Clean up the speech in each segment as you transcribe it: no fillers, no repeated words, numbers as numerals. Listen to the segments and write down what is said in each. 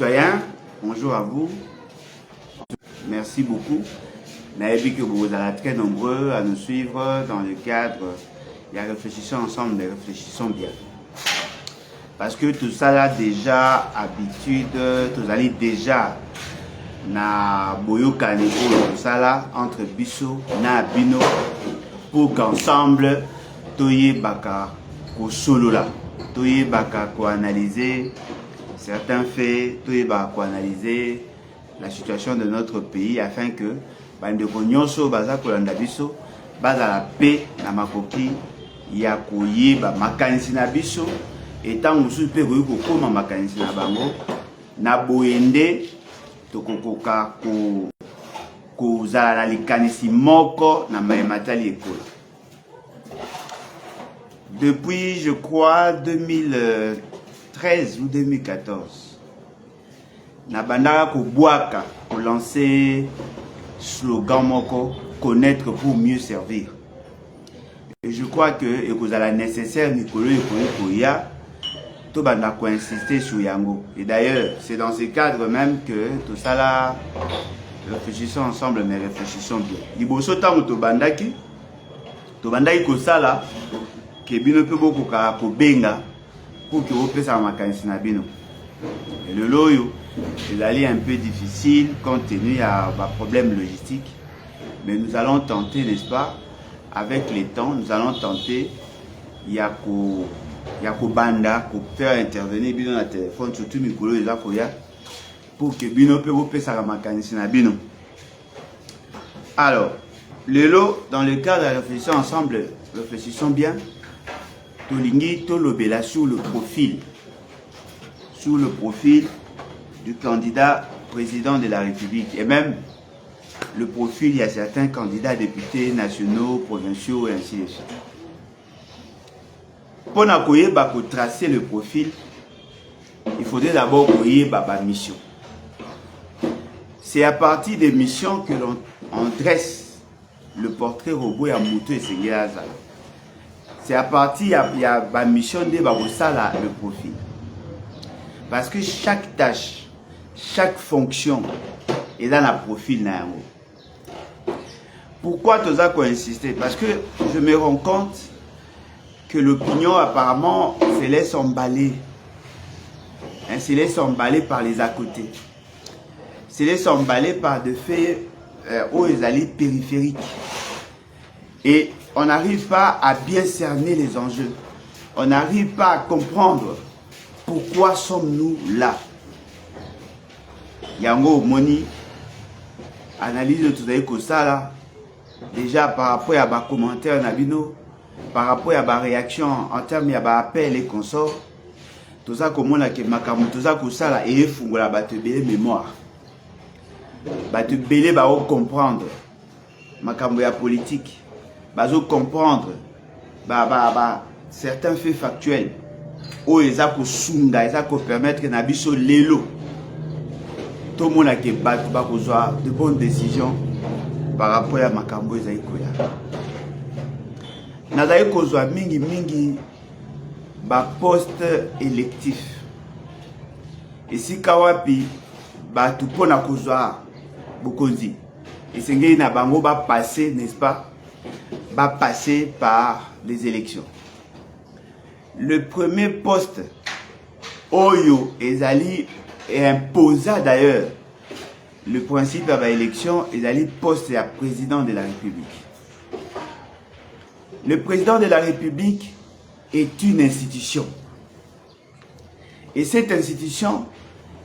citoyens, bonjour à vous. Merci beaucoup. Naïbi que vous êtes très nombreux à nous suivre dans le cadre de la réfléchissons ensemble, mais réfléchissons bien. Parce que tout ça là déjà habitude, tout ça déjà na boyo kaneko tout ça là entre biso na bino pour qu'ensemble toye baka ko solo là, toye baka ko analyser certains faits, toye baka ko analyser la situation de notre pays afin que bandeko nyonso baza kolanda biso baza la paix na makoki ya koyeba makanisi na biso etant mosusu mpe koyi kokoma makanisi na bango na boyende tokokoka kozala na likanisi moko na mayematali ekola. Depuis je crois 2013 ou 2014 na bandaka kobwaka kolancer slogan moko connaître pour mieux servir. Et je crois que ekozala nécessaire mikolo ekoyi koya to banda ko insister sur yango. Et d'ailleurs, c'est dans ce cadre même que tout ça là réfléchissons ensemble mais réfléchissons bien. Liboso tango to bandaki ko sala ke bino pe boko ka ko benga pour que opesa makanisi na bino. Et le loyo il allait un peu difficile compte tenu à problème logistique, mais nous allons tenter, n'est-ce pas, avec les temps, nous allons tenter Yako banda pour faire intervenir bino na téléphone surtout mikolo eza koya pour que bino pe opesa makanisi na bino. Alors, lelo dans le cadre de la réflexion ensemble, réfléchissons bien. Tolingi tolobela sur le profil du candidat président de la République et même le profil, il y a certains candidats députés nationaux, provinciaux et ainsi de suite. Pour tracer le profil, il faudrait d'abord ma mission. C'est à partir des missions que l'on dresse le portrait robot à Mouto et Sengela Zala. C'est à partir de la mission de Babosala le profil. Parce que chaque tâche, chaque fonction est dans le profil. Pourquoi tu as insisté? Parce que je me rends compte que l'opinion apparemment se laisse emballer. Se laisse emballer par les à côté. Se laisse emballer par des faits où ils allaient périphériques. Et on n'arrive pas à bien cerner les enjeux. On n'arrive pas à comprendre pourquoi sommes-nous là. Yango Moni, analyse de tout ça là. Déjà par rapport à ma commentaire Nabino, par rapport à ma réaction en termes de appel et consorts, tout ça comme on a que makamu tout ça que ça là et fungola bate belé mémoire. Bate belé ba comprendre makamu ya politique, bazo comprendre certains faits factuels. Oh eza ko sunga eza ko permettre na biso lelo tout le monde a que ba ko zwa de bonnes décisions par rapport à makambo eza ikoya. Nazali kozwa mingi ba poste électif. Ici kawapi ba tu pona kozwa bokonzi. Esengeli na bango ba passer, n'est-ce pas? Ba passer par les élections. Le premier poste Oyo ezali imposa d'ailleurs le principe de l'élection ezali poste à président de la République. Le président de la République est une institution. Et cette institution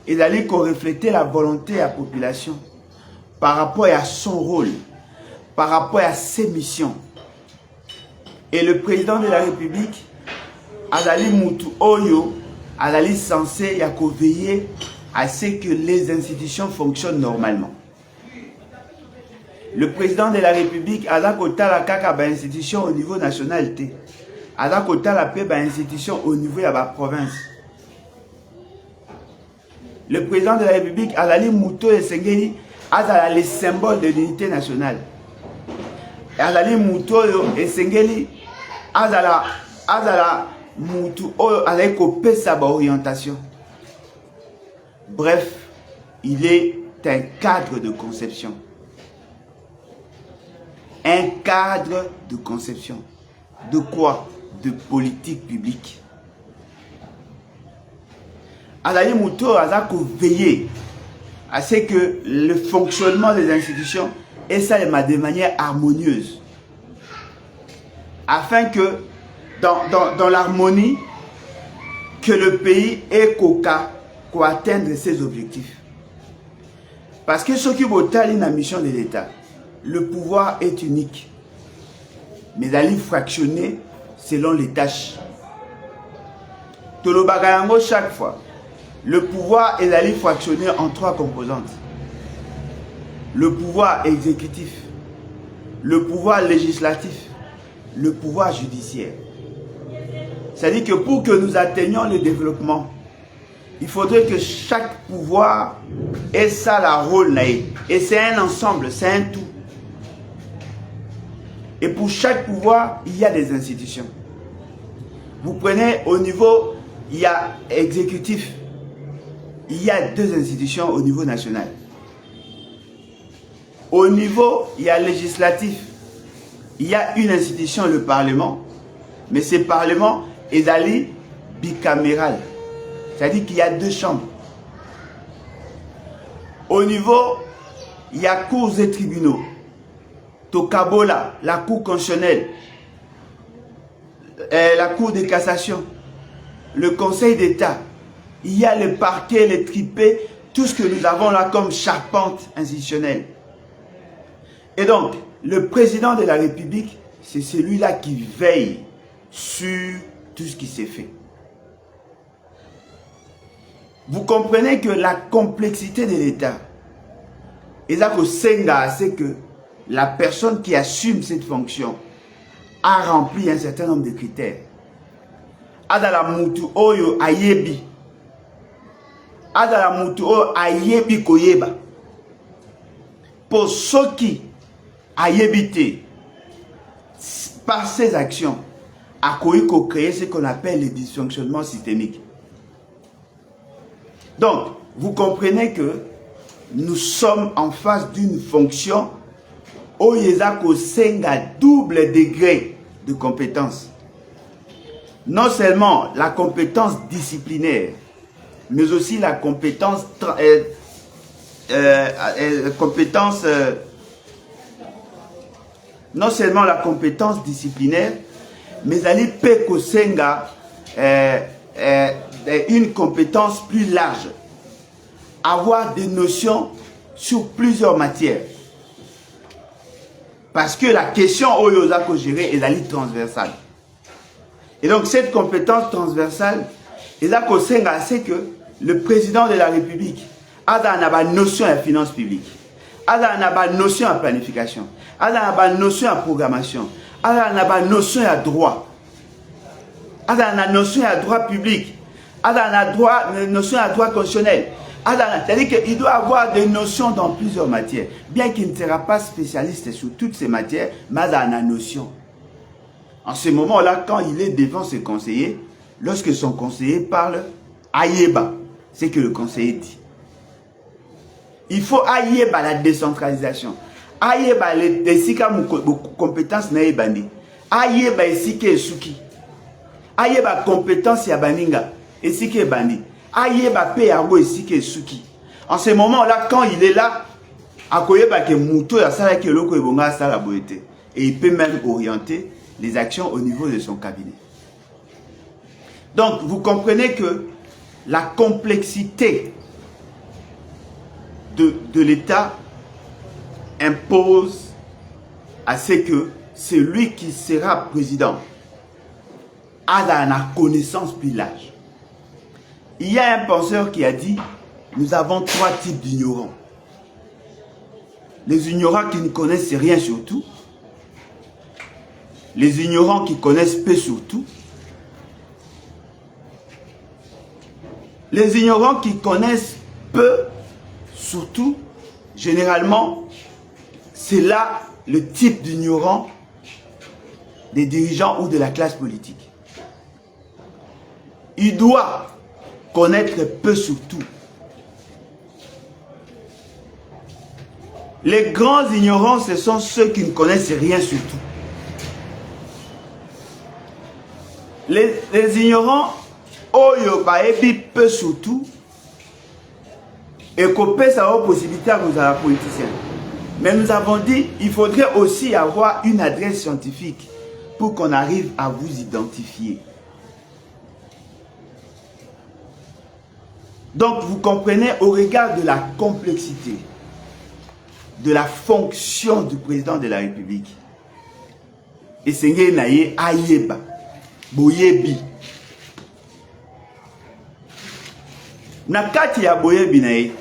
ezali qu'on reflète la volonté de la population par rapport à son rôle, par rapport à ses missions. Et le président de la République Azali Moutou Oyo, Azali censé veiller à ce que les institutions fonctionnent normalement. Le président de la République a kota la kaka ba institution au niveau national té. A kota la paix ba institution au niveau de la province. Le président de la République Azali Moutou et Sengeli Azala les symboles de l'unité nationale. Azali Moutou et Sengeli Azala Moutou oyo alai kopesa ba orientation. Bref, il est un cadre de conception. Un cadre de conception. De quoi? De politique publique. Azali Mouto a veillé à ce que le fonctionnement des institutions est ça de manière harmonieuse. Afin que dans l'harmonie, que le pays ait qu'à atteindre ses objectifs. Parce que ce qui est la mission de l'État, le pouvoir est unique, mais il est fractionné selon les tâches. Tolobagayango chaque fois, le pouvoir est fractionné en 3 composantes. Le pouvoir exécutif, le pouvoir législatif, le pouvoir judiciaire. C'est-à-dire que pour que nous atteignions le développement, il faudrait que chaque pouvoir ait ça la rôle. Et c'est un ensemble, c'est un tout. Et pour chaque pouvoir, il y a des institutions. Vous prenez au niveau, il y a exécutif. Il y a 2 institutions au niveau national. Au niveau, il y a législatif. Il y a une institution, le Parlement. Mais ce Parlement est allé bicaméral. C'est-à-dire qu'il y a 2 chambres. Au niveau, il y a cours et tribunaux. Tokabola, la cour constitutionnelle, la cour de cassation, le conseil d'État. Il y a le parquet, les tripés, tout ce que nous avons là comme charpente institutionnelle. Et donc, le président de la République, c'est celui-là qui veille sur tout ce qui s'est fait. Vous comprenez que la complexité de l'État, c'est que la personne qui assume cette fonction a rempli un certain nombre de critères. Adala mutu oyo ayebi. Adala mutu oyo ayebi koyeba. Pour ceux qui ayebi par ses actions, a créé ce qu'on appelle les dysfonctionnements systémiques. Donc, vous comprenez que nous sommes en face d'une fonction où il y a un double degré de compétence. Non seulement la compétence disciplinaire, mais aussi la compétence non seulement la compétence disciplinaire, mais elle peut kosenga une compétence plus large, avoir des notions sur plusieurs matières. Parce que la question oyoza ko gérer est la transversale. Et donc cette compétence transversale est là qu'on c'est que le président de la République a une notion de la finance publique, a une notion de planification, a une notion de programmation, a une notion de droit, a une notion de droit public, a une notion de droit constitutionnel. C'est-à-dire qu'il doit avoir des notions dans plusieurs matières. Bien qu'il ne sera pas spécialiste sur toutes ces matières, mais il a une notion. En ce moment-là, quand il est devant ses conseillers, lorsque son conseiller parle, Ayeba, c'est que le conseiller dit. Il faut Ayeba la décentralisation. Ayeba les compétences naïbani. Ayeba esike suki. Ayeba compétence ya baninga esike bandi. Ayeba pe yango esike suki. En ce moment-là, quand il est là, akoyeba ke muto ya sala ke loko ebonga sala boete. Et il peut même orienter les actions au niveau de son cabinet. Donc, vous comprenez que la complexité de l'État impose à ce que celui qui sera président a la connaissance plus large. Il y a un penseur qui a dit, nous avons 3 types d'ignorants. Les ignorants qui ne connaissent rien sur tout, les ignorants qui connaissent peu sur tout, les ignorants qui connaissent peu sur tout, généralement, c'est là le type d'ignorant des dirigeants ou de la classe politique. Il doit connaître peu sur tout. Les grands ignorants, ce sont ceux qui ne connaissent rien sur tout. Les ignorants, oyo baebi peu surtout, et qu'on peut savoir possibilité à vous avoir politicien. Mais nous avons dit, il faudrait aussi avoir une adresse scientifique pour qu'on arrive à vous identifier. Donc vous comprenez, au regard de la complexité, de la fonction du président de la République, et c'est naye ayeba, boyebi. Nakati ya boyebi naye,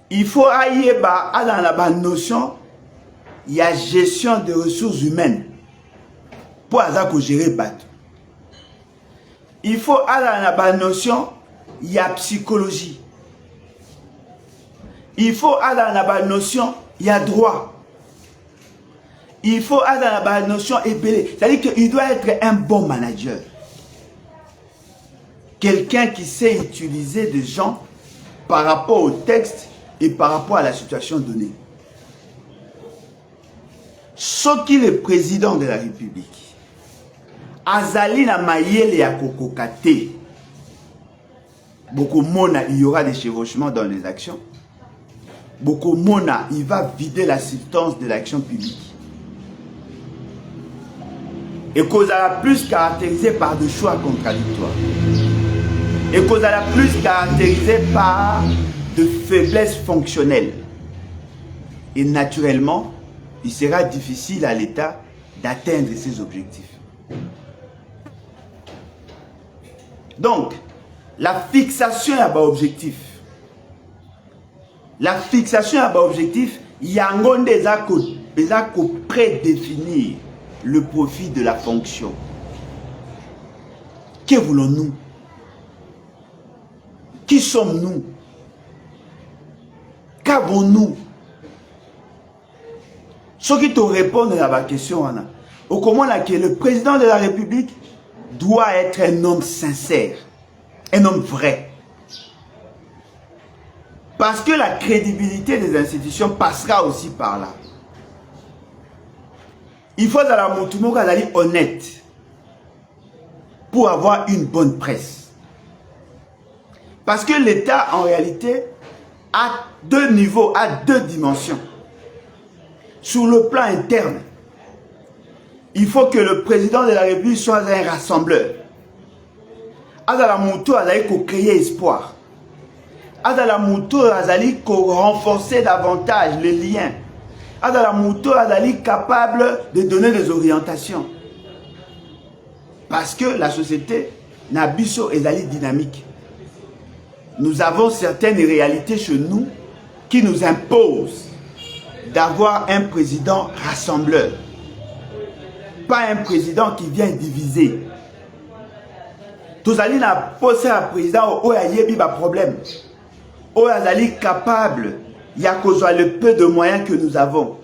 il faut ayeba à dans la notion, il y a gestion des ressources humaines pour gérer bateau. Il faut à la notion, il y a psychologie. Il faut à la notion, il y a droit. Il faut à la notion ébélé. C'est-à-dire qu'il doit être un bon manager. Quelqu'un qui sait utiliser des gens par rapport au texte et par rapport à la situation donnée. Ce qui est le président de la République, Azali na mayele ya kokokate. Beaucoup mona, il y aura des chevauchements dans les actions. Beaucoup mona, il va vider la substance de l'action publique. Et qu'on a plus caractérisé par des choix contradictoires. Et qu'on a plus caractérisé par de faiblesses fonctionnelles. Et naturellement, il sera difficile à l'État d'atteindre ses objectifs. Donc, la fixation à bas objectif. La fixation à bas objectif, il y a un monde des accords prédéfinir le profit de la fonction. Que voulons-nous? Qui sommes-nous? Qu'avons-nous? Ce qui te répondent à la question, Anna, au comment que le président de la République doit être un homme sincère, un homme vrai. Parce que la crédibilité des institutions passera aussi par là. Il faut dans la montumo aller honnête pour avoir une bonne presse. Parce que l'État, en réalité, a deux niveaux, a deux dimensions. Sur le plan interne, il faut que le président de la République soit un rassembleur. Adala Moutou Azali ko créer espoir. Adala Moutou Azali ko renforcer davantage les liens. Adala Moutou Azali capable de donner des orientations. Parce que la société Nabiso est dynamique. Nous avons certaines réalités chez nous qui nous imposent d'avoir un président rassembleur. Pas un président qui vient diviser. Tous allez n'a posé un président où il y a un problème. Où il est capable, il y a le peu de moyens que nous avons.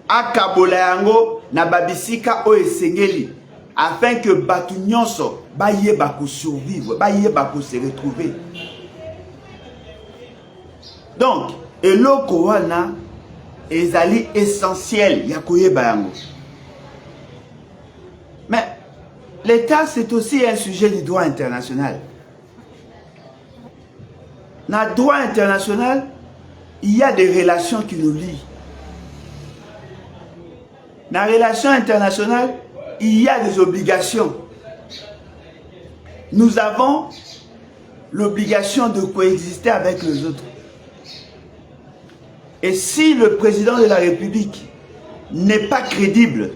A Kabolayango, na babisika o esengeli, afin que Batunyonso, baye bako survivre, baye bako se retrouver. Donc, et l'oko wana, ezali essentiel, yakoye bayango. Mais l'État, c'est aussi un sujet du droit international. Dans le droit international, il y a des relations qui nous lient. Dans les relations internationales, il y a des obligations. Nous avons l'obligation de coexister avec les autres. Et si le président de la République n'est pas crédible,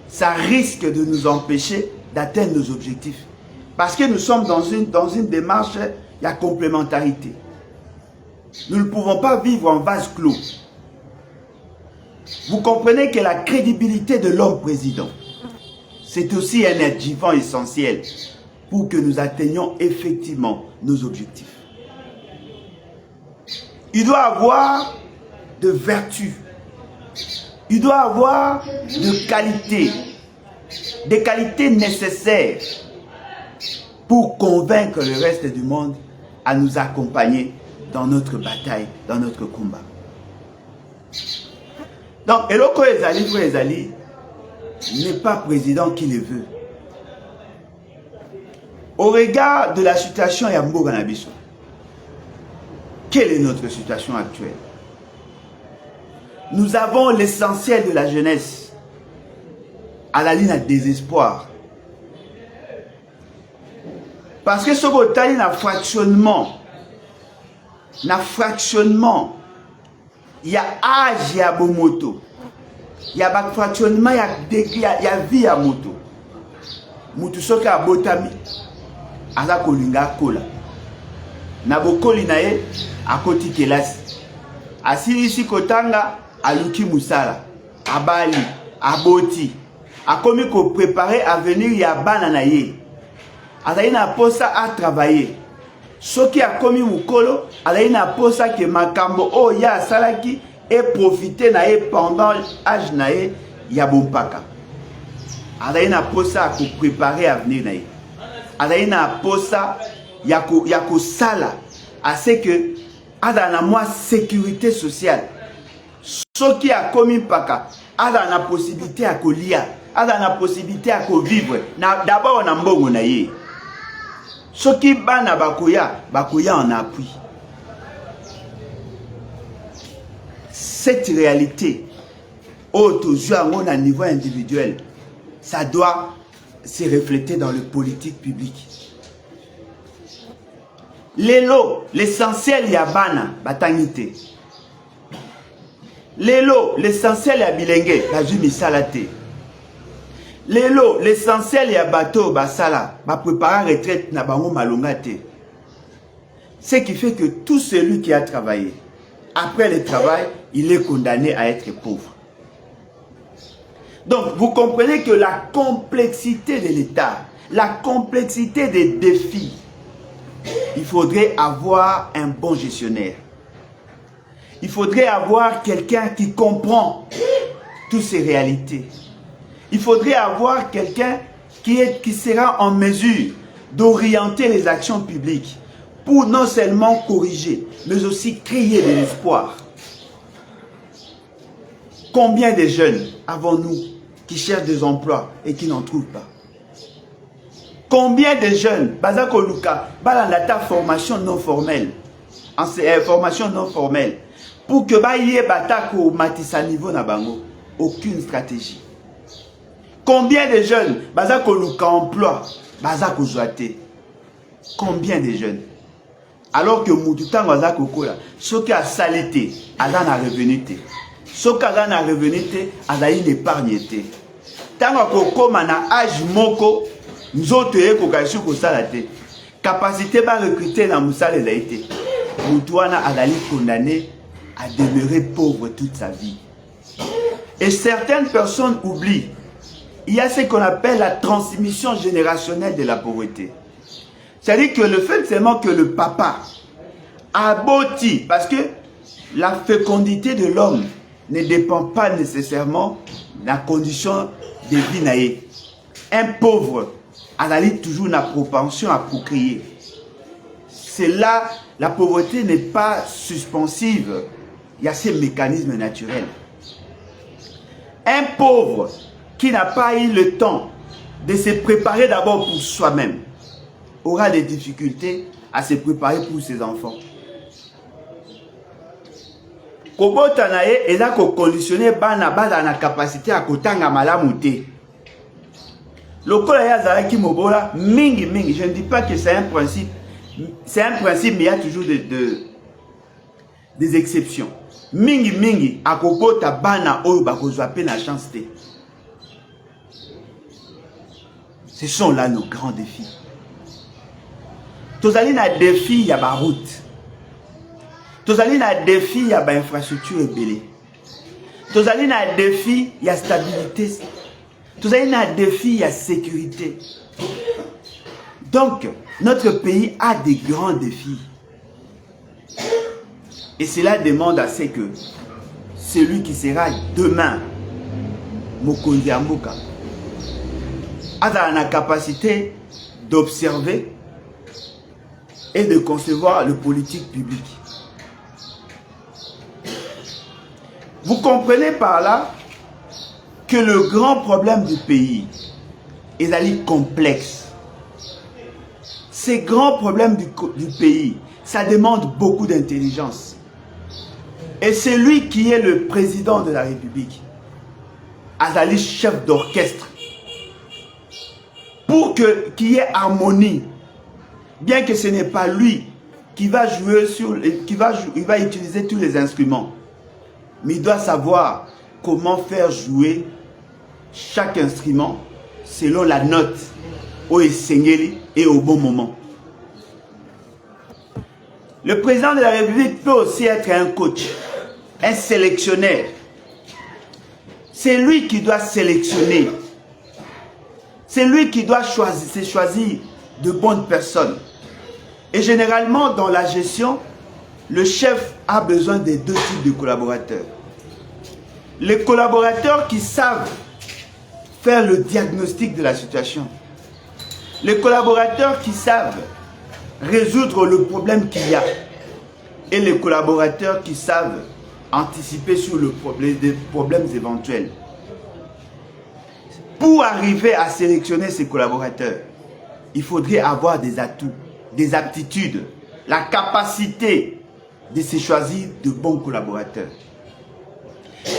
ça risque de nous empêcher d'atteindre nos objectifs. Parce que nous sommes dans une démarche, il y a complémentarité. Nous ne pouvons pas vivre en vase clos. Vous comprenez que la crédibilité de l'homme président, c'est aussi un adjuvant essentiel pour que nous atteignions effectivement nos objectifs. Il doit avoir de vertus. Il doit avoir de qualités, des qualités nécessaires pour convaincre le reste du monde à nous accompagner dans notre bataille, dans notre combat. Donc, Eloko Ezali n'est pas président qui le veut. Au regard de la situation à Mboga Nabiso, quelle est notre situation actuelle? Nous avons l'essentiel de la jeunesse à la ligne de désespoir. Parce que ce côté n'a fractionnement, il y a âge, il y a bon moto. Il y a fractionnement, il y a vie à moto. Moto soki a botami, aza kolinga kola. Na bokoli na ye, akoti kelasi. Asilisi kotanga, aluki musala. Abali, aboti. Akomi ko préparer à venir ya bana na ye. Azali na posa à travailler. Soki akomi mukolo, azali na posa ke makambo o ya salaki et profiter na ye pendant l'âge na ye ya bompaka. Azali na posa ko préparer à venir na ye. Azali na posa yako sala à ce que azana moi sécurité sociale. Soki akomi paka, azana possibilité à kolia, azana possibilité à vivre. D'abord na mbongo na ye. Soki bana bakoya en appui. Cette réalité, à niveau individuel, ça doit se refléter dans le politique public. Lelo, l'essentiel ya bana batangite. Lelo, l'essentiel ya bilenge bazumi salate. Lelo, l'essentiel ya bateau basala ba préparer retraite na bango malongate. Ce qui fait que tout celui qui a travaillé après le travail, il est condamné à être pauvre. Donc, vous comprenez que la complexité de l'État, la complexité des défis, il faudrait avoir un bon gestionnaire. Il faudrait avoir quelqu'un qui comprend toutes ces réalités. Il faudrait avoir quelqu'un qui sera en mesure d'orienter les actions publiques pour non seulement corriger, mais aussi créer de l'espoir. Combien de jeunes avons-nous qui cherchent des emplois et qui n'en trouvent pas? Combien de jeunes, Bazako Luka, Balandata formation non formelle, formation non formelle, pour que Baye Batako Matissa niveau Nabango, aucune stratégie. Combien de jeunes, Bazako Luka emploi, Bazako Joate? Combien de jeunes? Alors que Moutoutan Bazako Kola, ce qui a salité, Adan a revenu. Ce qui a revenu, Adan a une épargne. Tant que na âge moko, nous autres, capacité de recruter dans Moussa les Haïti. Moutouana a condamné à demeurer pauvre toute sa vie. Et certaines personnes oublient, il y a ce qu'on appelle la transmission générationnelle de la pauvreté. C'est-à-dire que le fait seulement que le papa a bâti, parce que la fécondité de l'homme ne dépend pas nécessairement de la condition de vie naïe. Un pauvre a toujours une propension à procréer. C'est là, la pauvreté n'est pas suspensive. Il y a ces mécanismes naturels. Un pauvre qui n'a pas eu le temps de se préparer d'abord pour soi-même aura des difficultés à se préparer pour ses enfants. Kobota na ye eza ko conditionner bana bana na capacité à kotanga malamu te. Lokola ya zalaki mobola mingi, je ne dis pas que c'est un principe. C'est un principe, mais il y a toujours des exceptions. Mingi akokota bana oyo bakozwa pe na chance te. Ce sont là nos grands défis. Tozali na défi ya ba route. Tozali na défi ya ba infrastructure ebele. Tozali na défi ya stabilité. Tozali na défi ya sécurité. Donc, notre pays a des grands défis. Et cela demande à ce que celui qui sera demain Mokonzi Mboka a la capacité d'observer, et de concevoir le politique public. Vous comprenez par là que le grand problème du pays est complexe. Ces grands problèmes du pays, ça demande beaucoup d'intelligence. Et c'est lui qui est le président de la République, Azali chef d'orchestre, pour qu'il y ait harmonie, bien que ce n'est pas lui qui va jouer il va utiliser tous les instruments, mais il doit savoir comment faire jouer chaque instrument selon la note au Essengeli et au bon moment. Le président de la République peut aussi être un coach, un sélectionneur. C'est lui qui doit sélectionner. C'est lui qui doit choisir de bonnes personnes. Et généralement, dans la gestion, le chef a besoin de deux types de collaborateurs. Les collaborateurs qui savent faire le diagnostic de la situation. Les collaborateurs qui savent résoudre le problème qu'il y a. Et les collaborateurs qui savent anticiper sur les problèmes éventuels. Pour arriver à sélectionner ces collaborateurs, il faudrait avoir des atouts, des aptitudes, la capacité de se choisir de bons collaborateurs.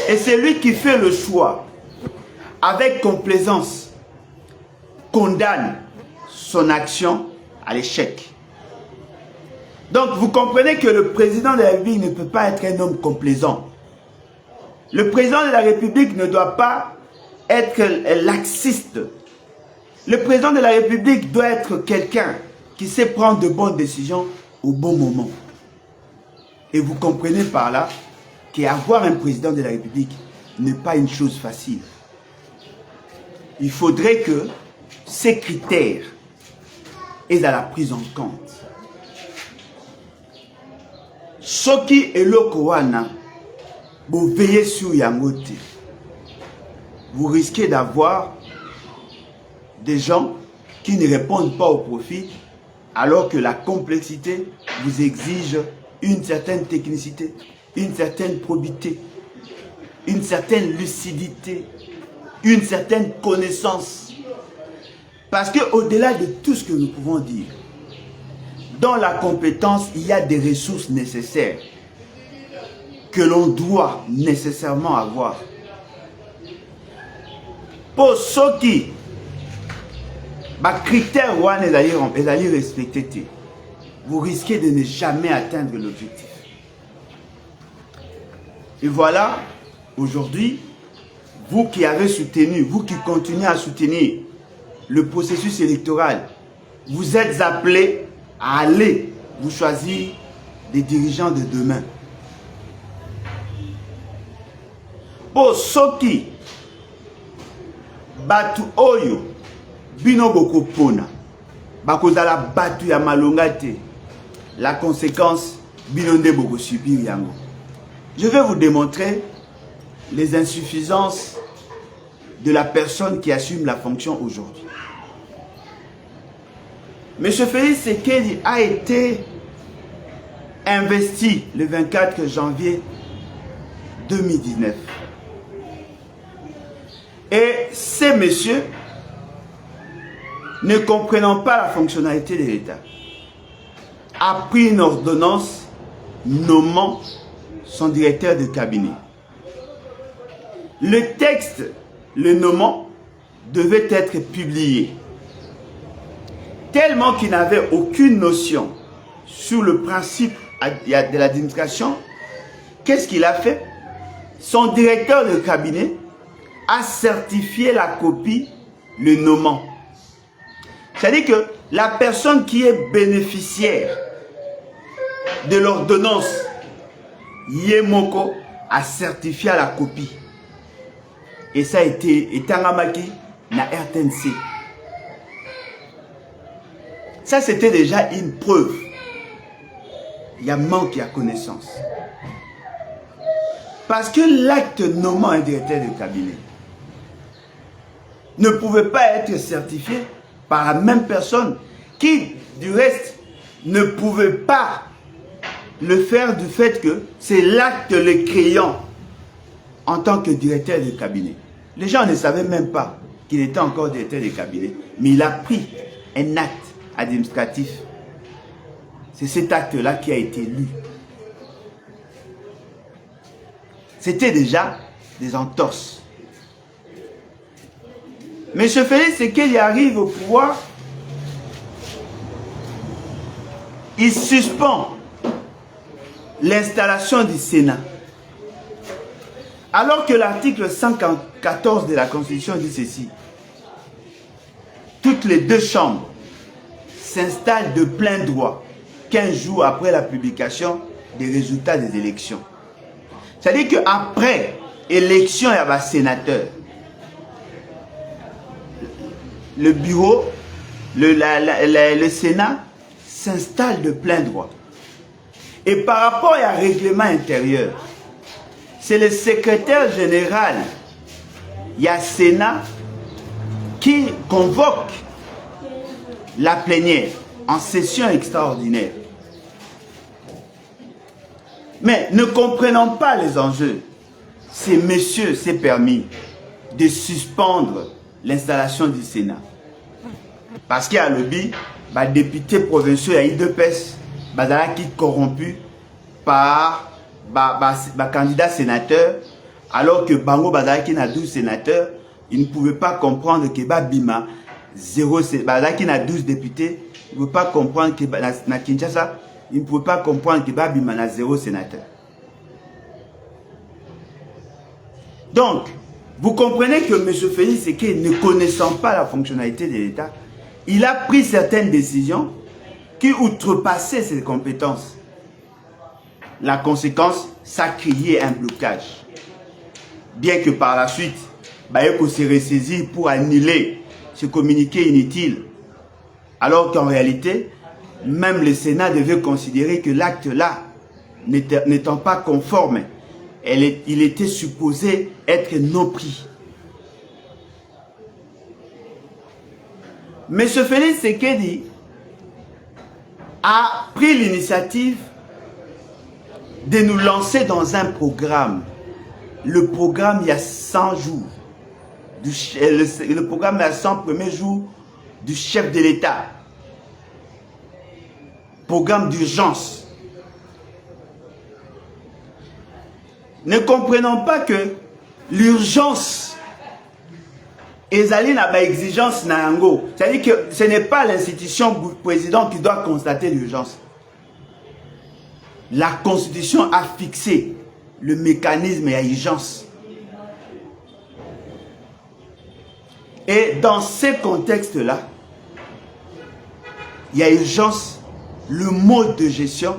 Et c'est lui qui fait le choix, avec complaisance, condamne son action à l'échec. Donc vous comprenez que le président de la République ne peut pas être un homme complaisant. Le président de la République ne doit pas être laxiste. Le président de la République doit être quelqu'un qui sait prendre de bonnes décisions au bon moment. Et vous comprenez par là qu'avoir un président de la République n'est pas une chose facile. Il faudrait que ces critères aient à la prise en compte. Soki eloko wana, vous veillez sur Yangote. Vous risquez d'avoir des gens qui ne répondent pas au profit alors que la complexité vous exige une certaine technicité, une certaine probité, une certaine lucidité, une certaine connaissance. Parce qu'au-delà de tout ce que nous pouvons dire, dans la compétence, il y a des ressources nécessaires que l'on doit nécessairement avoir. Pour ceux qui, les critères sont respectés, vous risquez de ne jamais atteindre l'objectif. Et voilà, aujourd'hui, vous qui avez soutenu, vous qui continuez à soutenir le processus électoral, vous êtes appelés à aller vous choisir des dirigeants de demain. Pour ceux qui batu oyo bino boko pona bakozala batu ya malonga te, la conséquence bino nde boko subir yango. Je vais vous démontrer les insuffisances de la personne qui assume la fonction aujourd'hui. M. Félix Tshisekedi a été investi le 24 janvier 2019. Et ces messieurs, ne comprenant pas la fonctionnalité de l'État, a pris une ordonnance nommant son directeur de cabinet. Le texte, le nommant, devait être publié. Tellement qu'il n'avait aucune notion sur le principe de l'administration, qu'est-ce qu'il a fait? Son directeur de cabinet a certifié la copie, le nommant. C'est-à-dire que la personne qui est bénéficiaire de l'ordonnance Yemoko a certifié la copie. Et ça a été étangamaki na RTNC. Ça, c'était déjà une preuve. Il y a manque, il y a connaissance. Parce que l'acte nommant un directeur de cabinet ne pouvait pas être certifié par la même personne qui, du reste, ne pouvait pas le faire du fait que c'est l'acte le créant en tant que directeur de cabinet. Les gens ne savaient même pas qu'il était encore directeur de cabinet, mais il a pris un acte administratif. C'est cet acte-là qui a été lu. C'était déjà des entorses. M. Félix Tshisekedi arrive au pouvoir, il suspend l'installation du Sénat. Alors que l'article 114 de la Constitution dit ceci, toutes les deux chambres s'installent de plein droit 15 jours après la publication des résultats des élections. C'est-à-dire qu'après élection, il y a un sénateur. Le bureau, le Sénat s'installe de plein droit. Et par rapport à un règlement intérieur, c'est le secrétaire général, il y a Sénat qui convoque la plénière en session extraordinaire. Mais ne comprenant pas les enjeux, ces messieurs s'est permis de suspendre l'installation du Sénat. Parce qu'il y a le lobby, les députés provinciaux, il y a IDPS, qui corrompu par candidat sénateur, alors que Bango Bazalaki n'a 12 sénateurs, il ne pouvait pas comprendre que Bima 0, Bazalaki n'a 12 députés, il ne pouvait pas comprendre que na Kinshasa, il ne pouvait pas comprendre que Bima n'a 0 sénateur. Donc, vous comprenez que M. Félix Tshisekedi, ne connaissant pas la fonctionnalité de l'État, il a pris certaines décisions qui outrepassaient ses compétences. La conséquence, ça créait un blocage. Bien que par la suite, Bayeko s'est ressaisi pour annuler ce communiqué inutile. Alors qu'en réalité, même le Sénat devait considérer que l'acte-là, n'étant pas conforme, il était supposé être non pris. M. Félix Tshisekedi a pris l'initiative de nous lancer dans un programme. Le programme, il y a 100 jours. Le programme, il y a 100 premiers jours du chef de l'État. Programme d'urgence. Ne comprenons pas que l'urgence ezali na ba exigence na yango. C'est-à-dire que ce n'est pas l'institution président qui doit constater l'urgence. La Constitution a fixé le mécanisme et l'urgence. Et dans ces contextes-là, il y a urgence, le mode de gestion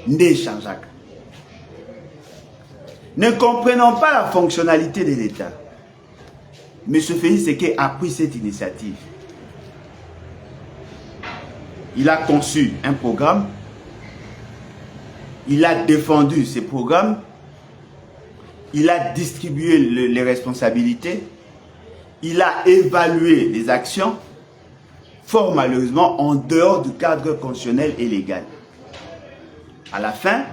n'est changeable. Ne comprenant pas la fonctionnalité de l'État, M. Félix Tshisekedi a pris cette initiative. Il a conçu un programme, il a défendu ces programmes, il a distribué les responsabilités, il a évalué les actions, fort malheureusement en dehors du cadre constitutionnel et légal. À la fin,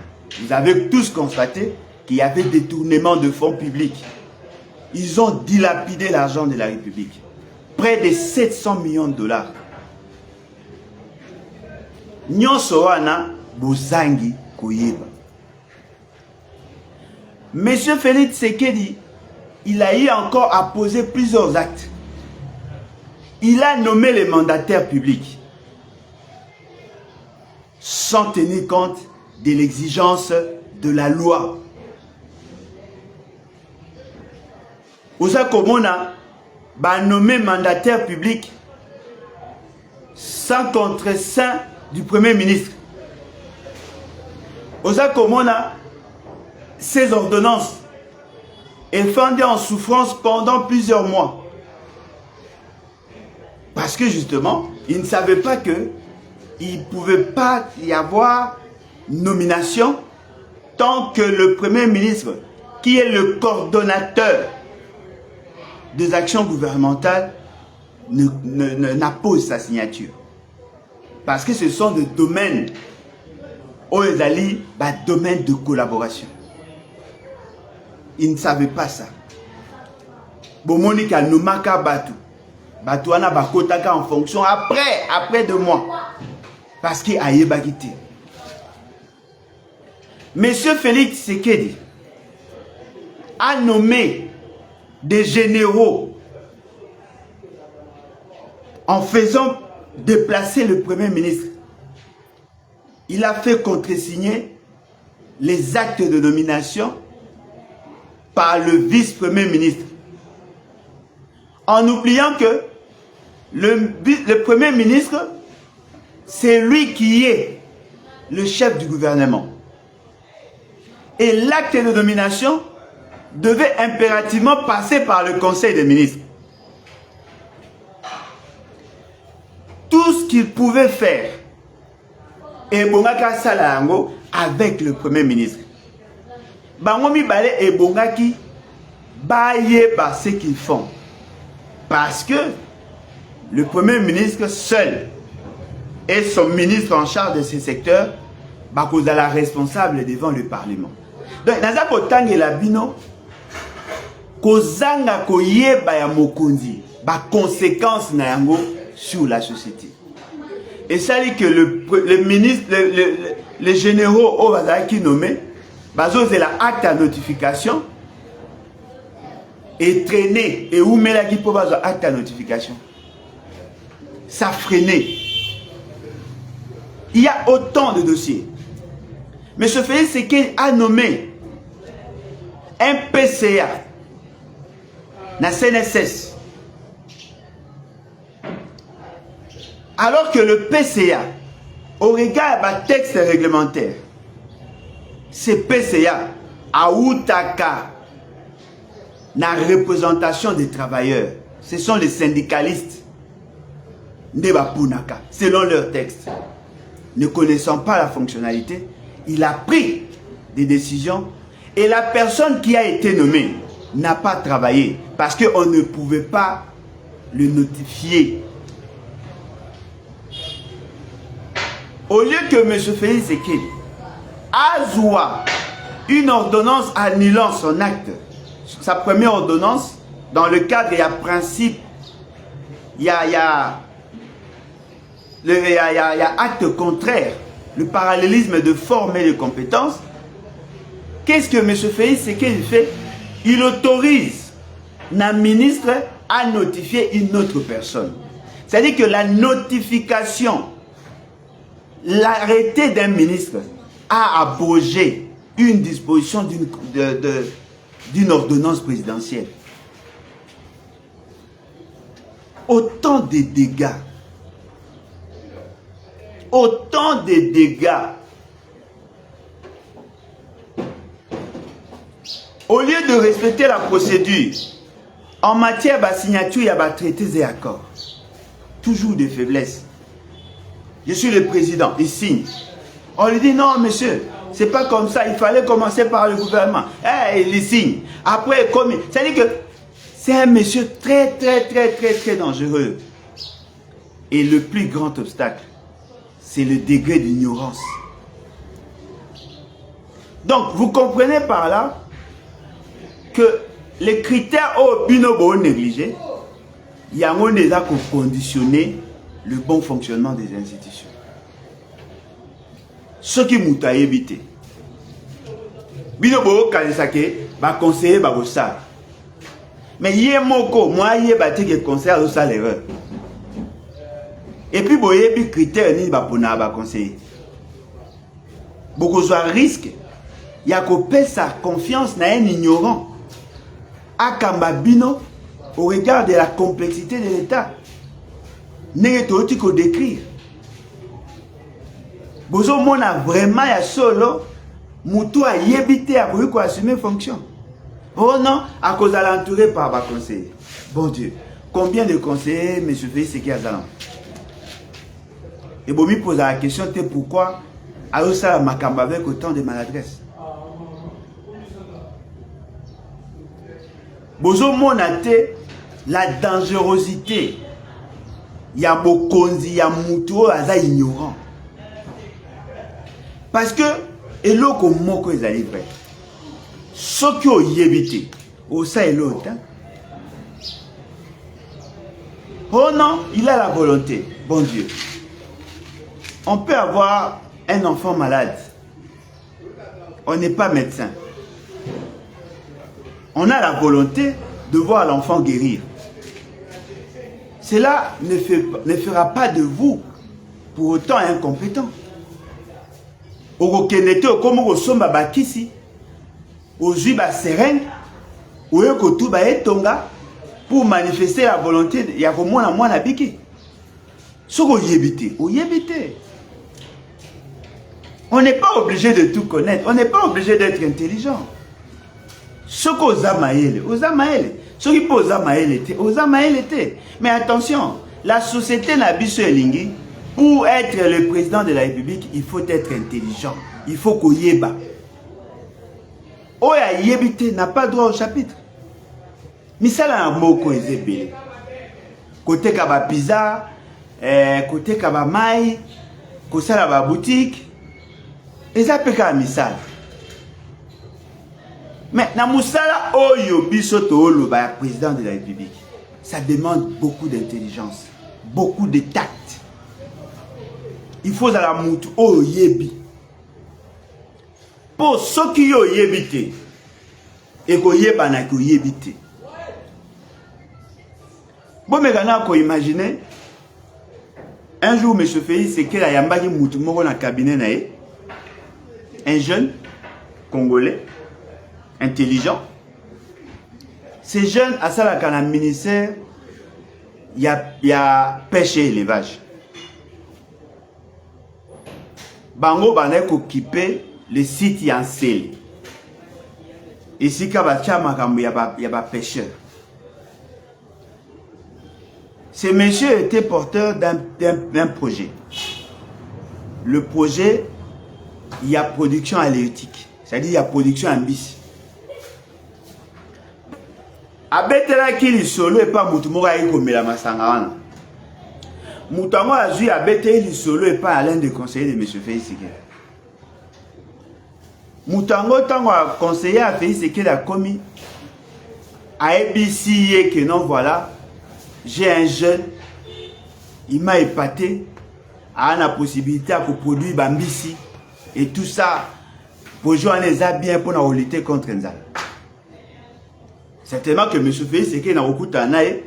vous avez tous constaté qu'il y avait détournement de fonds publics. Ils ont dilapidé l'argent de la République. Près de 700 millions de dollars. Nyonso wana bozangi koyeba. Monsieur Félix Tshisekedi, il a eu encore à poser plusieurs actes. Il a nommé les mandataires publics sans tenir compte de l'exigence de la loi. Osa Komona va nommer mandataire public sans contre-saint du Premier ministre. Osa Komona, ces ordonnances est fondée en souffrance pendant plusieurs mois. Parce que justement, il ne savait pas que il ne pouvait pas y avoir nomination tant que le Premier ministre, qui est le coordonnateur des actions gouvernementales, n'appose sa signature. Parce que ce sont des domaines où ils allaient, domaines de collaboration. Ils ne savaient pas ça. Bomonika Numaka Batu. Batu ana bakotaka en fonction après 2 mois. Parce qu'il a yébagité. Monsieur Félix Tshisekedi a nommé des généraux en faisant déplacer le Premier ministre. Il a fait contresigner les actes de nomination par le vice-premier ministre. En oubliant que le Premier ministre, c'est lui qui est le chef du gouvernement. Et l'acte de nomination devait impérativement passer par le Conseil des ministres. Tout ce qu'il pouvait faire, et Bongaka Salahango avec le Premier ministre. Bangomi Bale et Bongaki baye par ce qu'ils font. Parce que le Premier ministre seul et son ministre en charge de ce secteur, bakoza la responsable devant le Parlement. Donc, dans un côté, il y a bino, kozanga koyeba ya mokonzi, ba conséquences na yango sur la société. Et ça dit que le ministre, les généraux au qui nommé, c'est la acte à notification et traîner et où met la qui peut acte à notification. Ça freinait. Il y a autant de dossiers. Mais ce fait, c'est qu'il a nommé un PCA, la CNSS. Alors que le PCA, au regard du texte réglementaire, ce PCA a outaka la représentation des travailleurs. Ce sont les syndicalistes de Bapunaka, selon leur texte. Ne connaissant pas la fonctionnalité, il a pris des décisions et la personne qui a été nommée n'a pas travaillé parce qu'on ne pouvait pas le notifier. Au lieu que M. Félix Tshisekedi a une ordonnance annulant son acte, sa première ordonnance, dans le cadre, il y a principe, il y a acte contraire, le parallélisme de forme et de compétences. Qu'est-ce que M. Félix Tshisekedi fait? Il autorise un ministre à notifier une autre personne. C'est-à-dire que la notification, l'arrêté d'un ministre a abrogé une disposition d'une ordonnance présidentielle. Autant de dégâts. Autant de dégâts. Au lieu de respecter la procédure, en matière de signature, il y a des traités et accords. Toujours des faiblesses. Je suis le président, il signe. On lui dit non, monsieur, c'est pas comme ça, il fallait commencer par le gouvernement. Il signe. Après, c'est-à-dire que c'est un monsieur très dangereux. Et le plus grand obstacle, c'est le degré d'ignorance. Donc, vous comprenez par là que les critères au binobo négligés, il y a un déjà pour conditionner le bon fonctionnement des institutions. Ce qui m'a évité. Binobo kanisake ba conseiller ba bossa. Mais yé moko moi yé ba te conseiller au ça l'erreur. Et puis boye puis critère ni ba pona ba conseiller. Beaucoup soit risque. Il y a qu'on paie sa confiance na un ignorant. Akamba bino au regard de la complexité de l'État. N'est-ce pas qu'on décrire. Bozo mona vraiment ya solo mutu a yébité à pour assumer fonction. Oh non, à cause de l'entouré par ma conseiller. Bon Dieu, combien de conseillers M. Félix Tshisekedi a? Et bon, me pose la question, pourquoi a ça Makamba avec autant de maladresse? Bozo monate la dangerosité ya bokonzi ya mutu aza ignorant. Parce que eloko moko ezali vrai. Soki oyebite osa elota. Oh non, il a la volonté. Bon Dieu. On peut avoir un enfant malade. On n'est pas médecin. On a la volonté de voir l'enfant guérir. Cela ne fera pas de vous pour autant incompétent. Okokenete okomo kosomba bakisi, ozwi ba seringue, oyo kotuba etonga pour manifester la volonté ya komona mwana biki. Soko oyebite, oyebite. On n'est pas obligé de tout connaître, on n'est pas obligé d'être intelligent. Soko ozamaele, ozamaele. Soki po ozamaele te, ozamaele te. Mais attention, la société na biso elingi. Pour être le président de la République, il faut être intelligent. Il faut qu'on yeba. Oya yebite n'a pas droit au chapitre. Misala na moko ezebele. Côté kaba pizza, côté kaba mai, kosala ba boutique. Ezapeka misala. Mais na musala oyo biso to oloba président de la République. Ça demande beaucoup d'intelligence, beaucoup de tact. Il faut à la moutou o yebi. Pour ceux qui ont yebité et ko yeba na ko yebité. Bon mais quand on imaginer un jour monsieur Félix c'est que la yambaki moutou moko na cabinet na ye. Un jeune congolais intelligent. Ces jeunes à ça la kana ministère il y a pêche et élevage. Bango banek occupé le site Yansel. Ici kabacha makambo ya ba pêcheur. Ce monsieur était porteur d'un projet. Le projet, il y a production halieutique, c'est-à-dire il y a production en bis. Abetela kili solo et pas mutumora iko mela masanga wana. Moutango a joué à BTL solo et pas à l'un des conseillers de M. Félix Sekela. Moutango tango a conseillé à Félix Sekela a commis à ABC que non voilà, j'ai un jeune, il m'a épaté, a la possibilité à produire Bambisi et tout ça pour jouer les bien pour lutter contre Nzala. Certainement que M. Félix Sekela n'a beaucoup d'anaï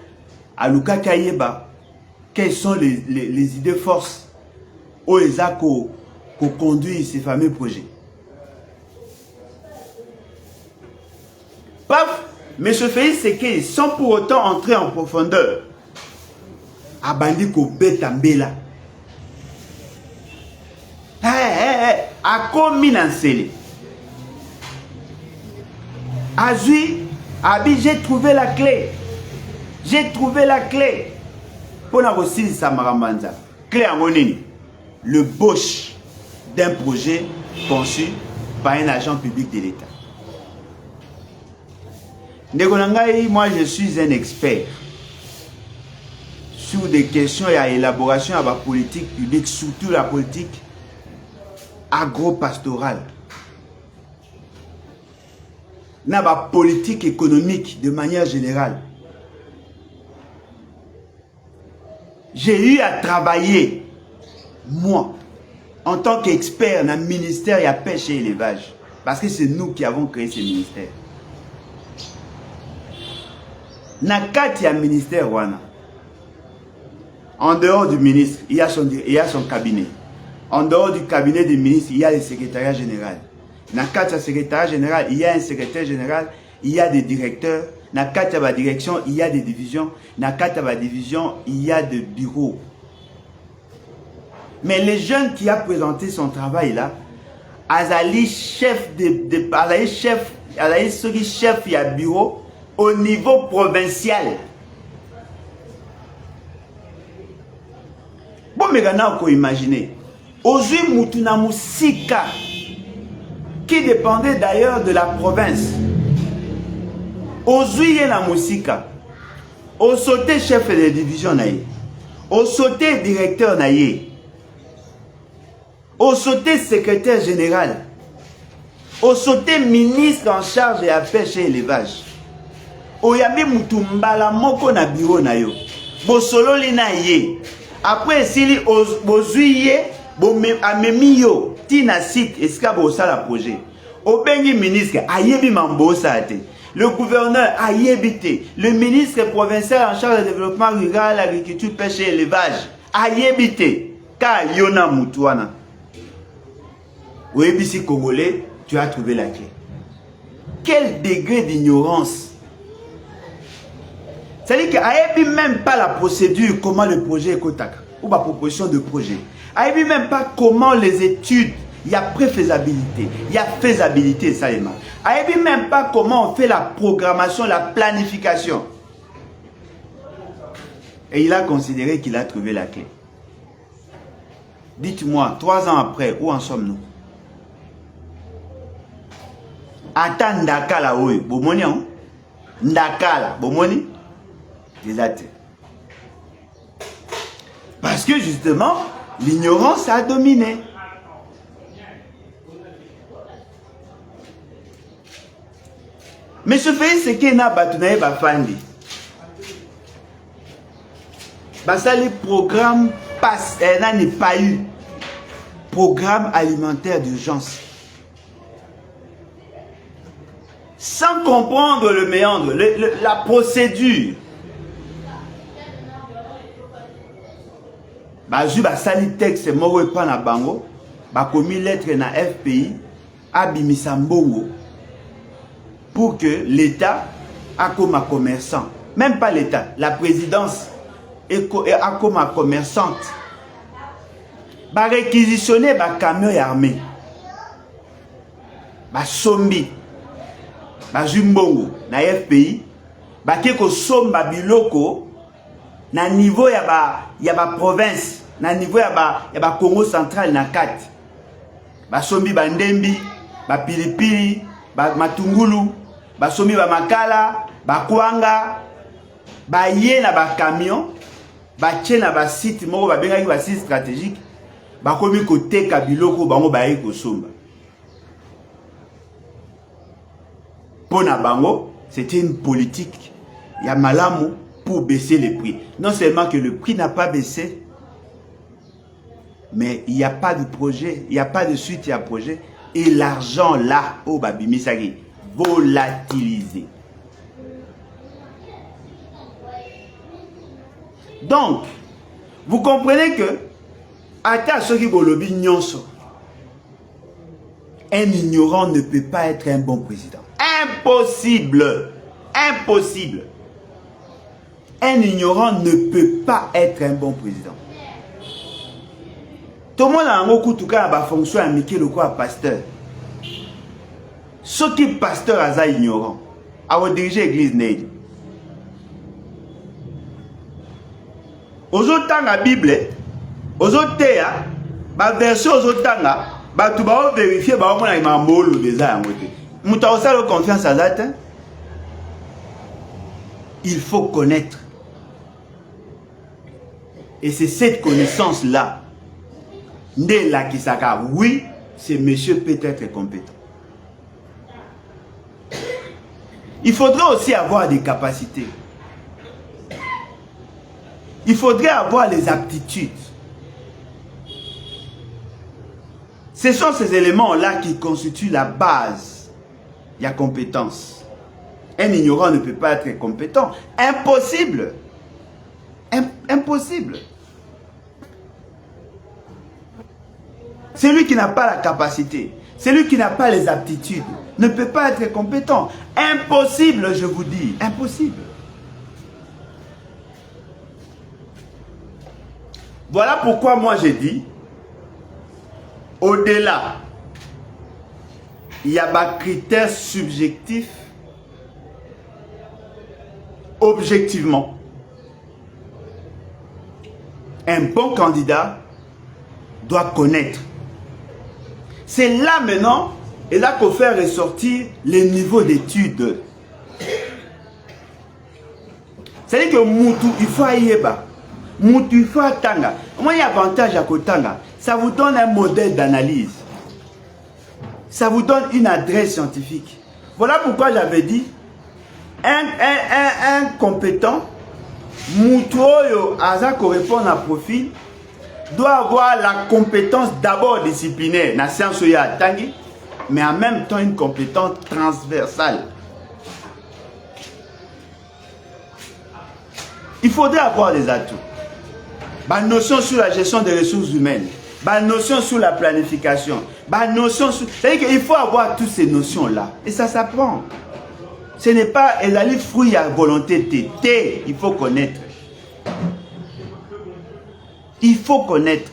à Luka Kayeba. Quelles sont les idées forces où les a conduit ces fameux projets. Paf, M. Félix Sekela, sans pour autant entrer en profondeur, a bandi ko betambela. A commis Nansele. Azui, Abi, j'ai trouvé la clé. J'ai trouvé la clé. Pour la aussi Samarambanza. Clé en monnaie. Le bauche d'un projet conçu par un agent public de l'État. Moi, je suis un expert sur des questions et à élaboration à la politique publique, surtout la politique agro-pastorale. La politique économique de manière générale. J'ai eu à travailler, moi, en tant qu'expert dans le ministère de la pêche et élevage. Parce que c'est nous qui avons créé ce ministère. Dans le ministère, en dehors du ministre, il y a son cabinet. En dehors du cabinet du ministre, il y a le secrétariat général. Dans le secrétariat général, il y a un secrétaire général, il y a des directeurs. Dans la direction, il y a des divisions. Dans la division, il y a des bureaux. Mais les jeunes qui a présenté son travail là, Azali chef chef il y a bureau au niveau provincial. Bon, mais maintenant, on peut imaginer. Aujourd'hui, Mutuna Musika, qui dépendait d'ailleurs de la province. Aujourd'hui, il y a la Musika. Au sauté chef de division, Au sauté directeur naïe. Au sauté secrétaire général. Au sauté ministre en charge de la pêche et l'élevage. Au yambi mutumbala moko na bureau na yo. Bosolo li na ye. Après sili bozuye amemi yo tina site eska bosala projet. Au bengi ministre ayebi mambosa te. Le gouverneur ayebi te. Le ministre provincial en charge du développement rural, l'agriculture, pêche et élevage ayebi te. Ka yona mutuana. Oui, si Congolais, tu as trouvé la clé. Quel degré d'ignorance! C'est-à-dire qu'il n'y a même pas la procédure, comment le projet est Kotaka, ou la proposition de projet. Il n'y a même pas comment les études, il y a préfaisabilité, il y a faisabilité, ça il n'y a même pas comment on fait la programmation, la planification. Et il a considéré qu'il a trouvé la clé. Dites-moi, 3 ans après, où en sommes-nous? Attends Ndakala, oui, bomoni, hein? Ndakala, bomoni? Parce que justement, l'ignorance a dominé. Mais ce fait, c'est qu'il y a batounaye bafandi. Ça, les programmes passent, n'a pas eu. Programme alimentaire d'urgence. Sans comprendre le méandre, la procédure. Bazu basali texte moko epa na bango, bakomi lettre na FPI, abimisa mbongo, pour que l'État a comme commerçant. Même pas l'État, la présidence a comme commerçante. Ba réquisitionner ba camion armé. Ba sombi. Ba jumbongo na FPI, ba keko somba biloko na niveau ya ba province, na niveau ya ba Congo central na 4. Ba sombi ba ndembi, ba pilipili, ba matungulu, ba sombi ba makala, ba kwanga, ba ye na ba camion, ba tche na ba site moko ba bengaki ba site stratégique, ba komi koteka biloko bango ba ye ko somba. Pona bango, c'était une politique. Il y a malamu pour baisser les prix. Non seulement que le prix n'a pas baissé, mais il n'y a pas de projet, il n'y a pas de suite à projet. Et l'argent là, au Babimisagi, volatilisé. Donc, vous comprenez que, ata soki bolobi nyonso, un ignorant ne peut pas être un bon président. Impossible. Impossible. Un ignorant ne peut pas être un bon président. Tout le monde a un coup, tout cas, a fonction à Mickey le quoi pasteur. Ce qui est pasteur à ignorant, à diriger l'église Neil. Aux autres temps, la Bible, aux autres temps, la version aux autres temps, tu vas vérifier, tu vas voir le confiance à date. Il faut connaître. Et c'est cette connaissance-là. Ndela Kisaka, oui, ce monsieur peut être compétent. Il faudrait aussi avoir des capacités. Il faudrait avoir les aptitudes. Ce sont ces éléments-là qui constituent la base de la compétence. Un ignorant ne peut pas être compétent. Impossible. Impossible. Celui qui n'a pas la capacité, celui qui n'a pas les aptitudes, ne peut pas être compétent. Impossible, je vous dis. Impossible. Voilà pourquoi moi j'ai dit, au-delà, il y a des critères subjectifs, objectivement. Un bon candidat doit connaître. C'est là maintenant, et là qu'on fait ressortir les niveaux d'études. C'est-à-dire que Moutou, il faut y aller. mutu fa tanga. Moi, il y a avantage à Kotanga. Ça vous donne un modèle d'analyse. Ça vous donne une adresse scientifique. Voilà pourquoi j'avais dit, un compétent, mutu oyo aza correspond à profil, doit avoir la compétence d'abord disciplinaire, na science ya tangi, mais en même temps une compétence transversale. Il faudrait avoir des atouts. Bah, notion sur la gestion des ressources humaines, bah, notion sur la planification, bah, notion sur... C'est-à-dire qu'il faut avoir toutes ces notions-là. Et ça s'apprend. Ce n'est pas un fruit à volonté T. Il faut connaître. Il faut connaître.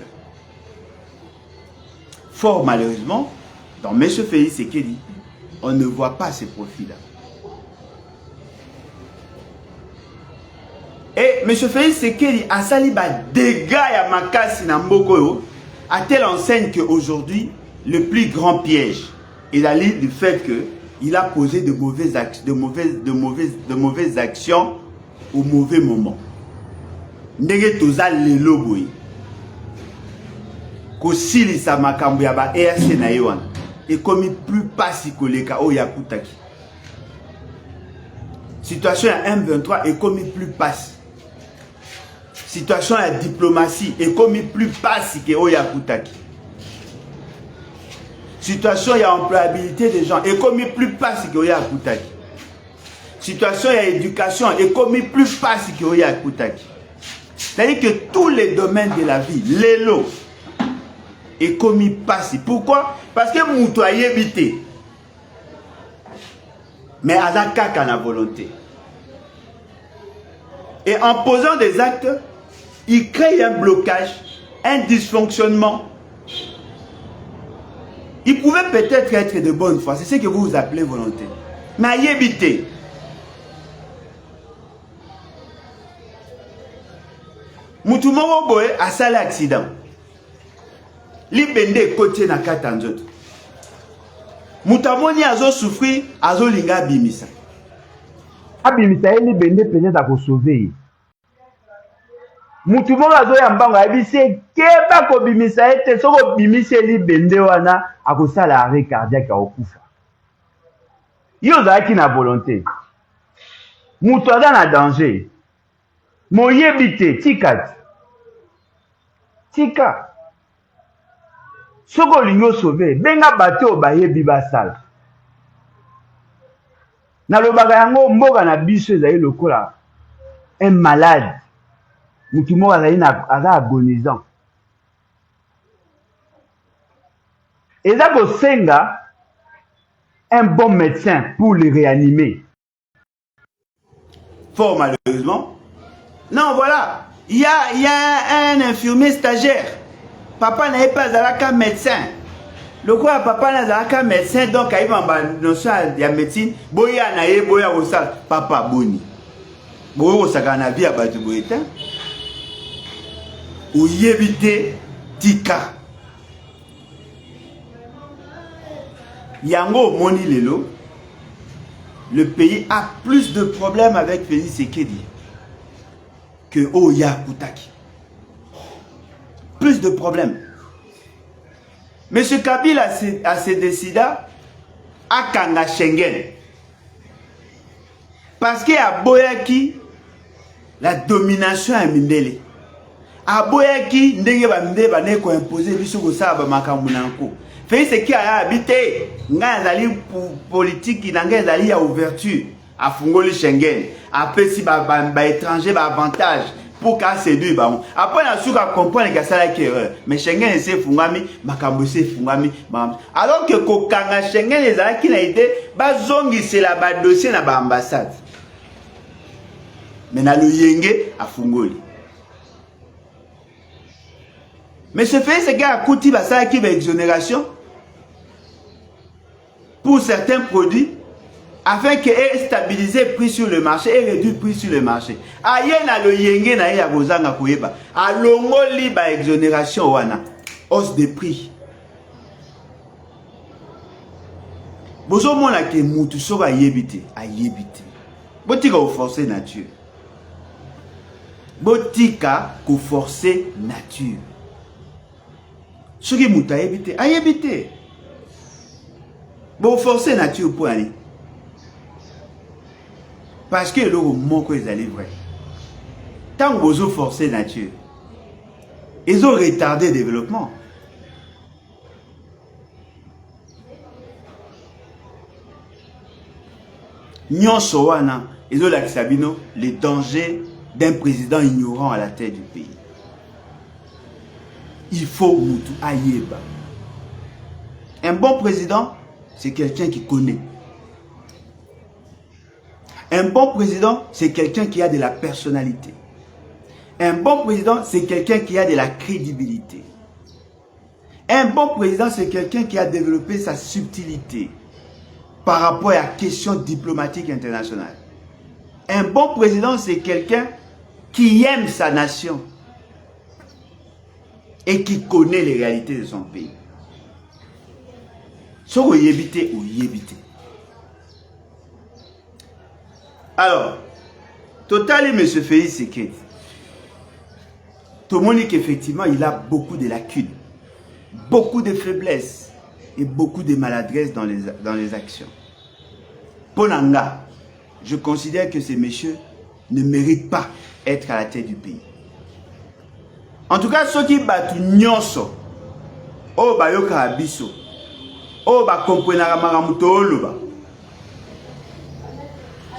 Fort malheureusement, dans M. Félix Sekedi, on ne voit pas ces profils-là. Et M. Félix Sekedi a sali ba dégâts ya makasi na mboko à telle enseigne qu'aujourd'hui, le plus grand piège est allé du fait qu'il a posé de mauvaises actions au mauvais moment. Ndenge toza lelo boy. Ko sili sa makambo ya ba ERC na yewan. Et comme plus pas si koleka o yakutaki. Situation à M23 est comme plus passe. Situation à diplomatie est comme plus passe que o yakutaki. Situation à employabilité des gens est comme plus passe que o yakutaki. Situation à éducation est comme plus passe que o yakutaki. C'est-à-dire que tous les domaines de la vie, l'élo, est commis passé. Pourquoi? Parce que Moutou a évité. Mais à la caca la volonté. Et en posant des actes, il crée un blocage, un dysfonctionnement. Il pouvait peut-être être de bonne foi. C'est ce que vous appelez volonté. Mais à éviter. Moutou moko boye a sali accident. Li bende côté na katanzot. Moutamoni azo souffrir, azo linga bimisa. Abimisa li bende peut-être à sauver. Moutou moko azo ya mbango abise keba ko bimisa ete soko bimise li bende wana akosala arrêt cardiaque okufa. Yo zaki na volonté. Moutou aza na danger. Moyebite tikati. Tika. Soko lingo sauver, benga bato bayebi basala. Na lobaka yango mboka na biso ezali lokola un malade. Mutu moko azali na agonisant. Eza kosenga un bon médecin pour le réanimer. Fort malheureusement. Non, voilà. Il y a un infirmier stagiaire. Papa n'est pas un médecin. Le quoi papa n'est pas un médecin, donc il va en notion de la médecine. Boya naye boya osal papa boni. Boya osaka na vie abatu boyeta. Ou yebite tika. Yango moni lelo. Le pays a plus de problèmes avec Félix Sekedi que Oya Koutaki. Plus de problèmes. Monsieur Kabila a se décidé à Kanga Schengen. Parce qu'il y a Boyaki, la domination à Mindele. A Boyaki, ndenge ba Mindele ba neko imposer biso ko sa ba makambu nanko. Fait ce qui a habité, nga zali politique nga zali ya ouverture à Fungoli Schengen. Après si ba étranger ba avantage. Pour qu'à séduire bah après on a su comprendre que ça la erreur mais Schengen essaie fungami makambo essaie fungami alors que kokanga Schengen les a qui n'a été ba zongi c'est la ba dossier na ba ambassade mais na le yenge a fungoli mais ce fait c'est gars kuti ba ça qui va exonération pour certains produits afin que stabiliser le prix sur le marché et réduire le prix sur le marché. Aïe na le yenge na ya gozanga koyeba. A longo liba exonération wana. Hausse des prix. Bozo mona ke mutu soka yebite, a yebite. Botika au forcer nature. botika ko forcer nature. Ce qui muta éviter, a éviter. Bon forcer nature pour aller. Parce que le mot que ils allaient vrai. Tant que vous forcez nature, ils ont retardé le développement. Nyonso wana, ils ont l'accepté les dangers d'un président ignorant à la tête du pays. Il faut mutu ayeba. Un bon président, c'est quelqu'un qui connaît. Un bon président, c'est quelqu'un qui a de la personnalité. Un bon président, c'est quelqu'un qui a de la crédibilité. Un bon président, c'est quelqu'un qui a développé sa subtilité par rapport à la question diplomatique internationale. Un bon président, c'est quelqu'un qui aime sa nation et qui connaît les réalités de son pays. Ce qu'on y évite ou y évite. Alors, total, M. Félix Tshisekedi, tout le monde dit qu'effectivement, il a beaucoup de lacunes, beaucoup de faiblesses et beaucoup de maladresses dans les actions. Pour Nanga, je considère que ces messieurs ne méritent pas être à la tête du pays. En tout cas, ceux qui battent nyonso, oh ba yoka abiso, oh ba komprenara maramuto oloba,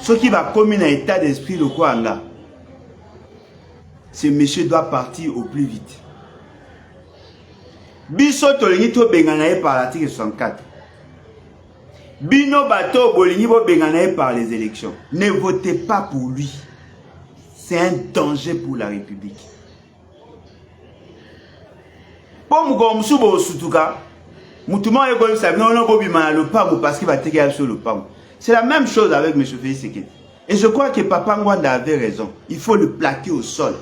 ceux qui va commettre un état d'esprit de Kwanga, ce monsieur doit partir au plus vite. Biso tolingi to benganaye par l'article 64. Bino bato bolingi bo benganaye par les élections. Ne votez pas pour lui. C'est un danger pour la République. Pour moukomsu bo sutuka, moutuma yego sabi non bobi mana le pango parce qu'il va teger sur le pango. C'est la même chose avec M. Félix Tshisekedi. Et je crois que Papa Ngwanda avait raison. Il faut le plaquer au sol.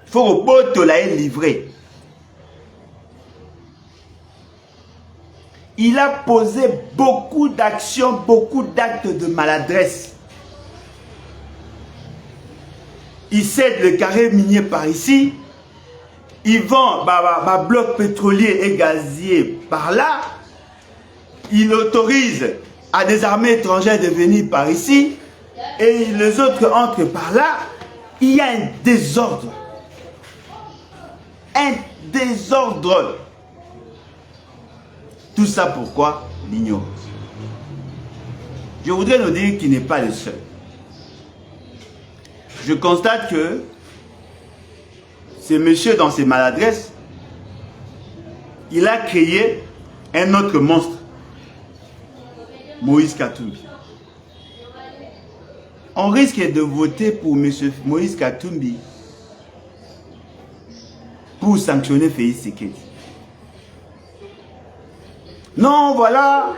Il faut au boto la livrer. Il a posé beaucoup d'actions, beaucoup d'actes de maladresse. Il cède le carré minier par ici. Il vend bloc pétrolier et gazier par là. Il autorise à des armées étrangères de venir par ici. Et les autres entrent par là. Il y a un désordre. Un désordre. Tout ça pourquoi? L'ignorance. Je voudrais nous dire qu'il n'est pas le seul. Je constate que ce monsieur, dans ses maladresses, il a créé un autre monstre, Moïse Katumbi. On risque de voter pour M. Moïse Katumbi pour sanctionner Félix Tshisekedi. Non, voilà,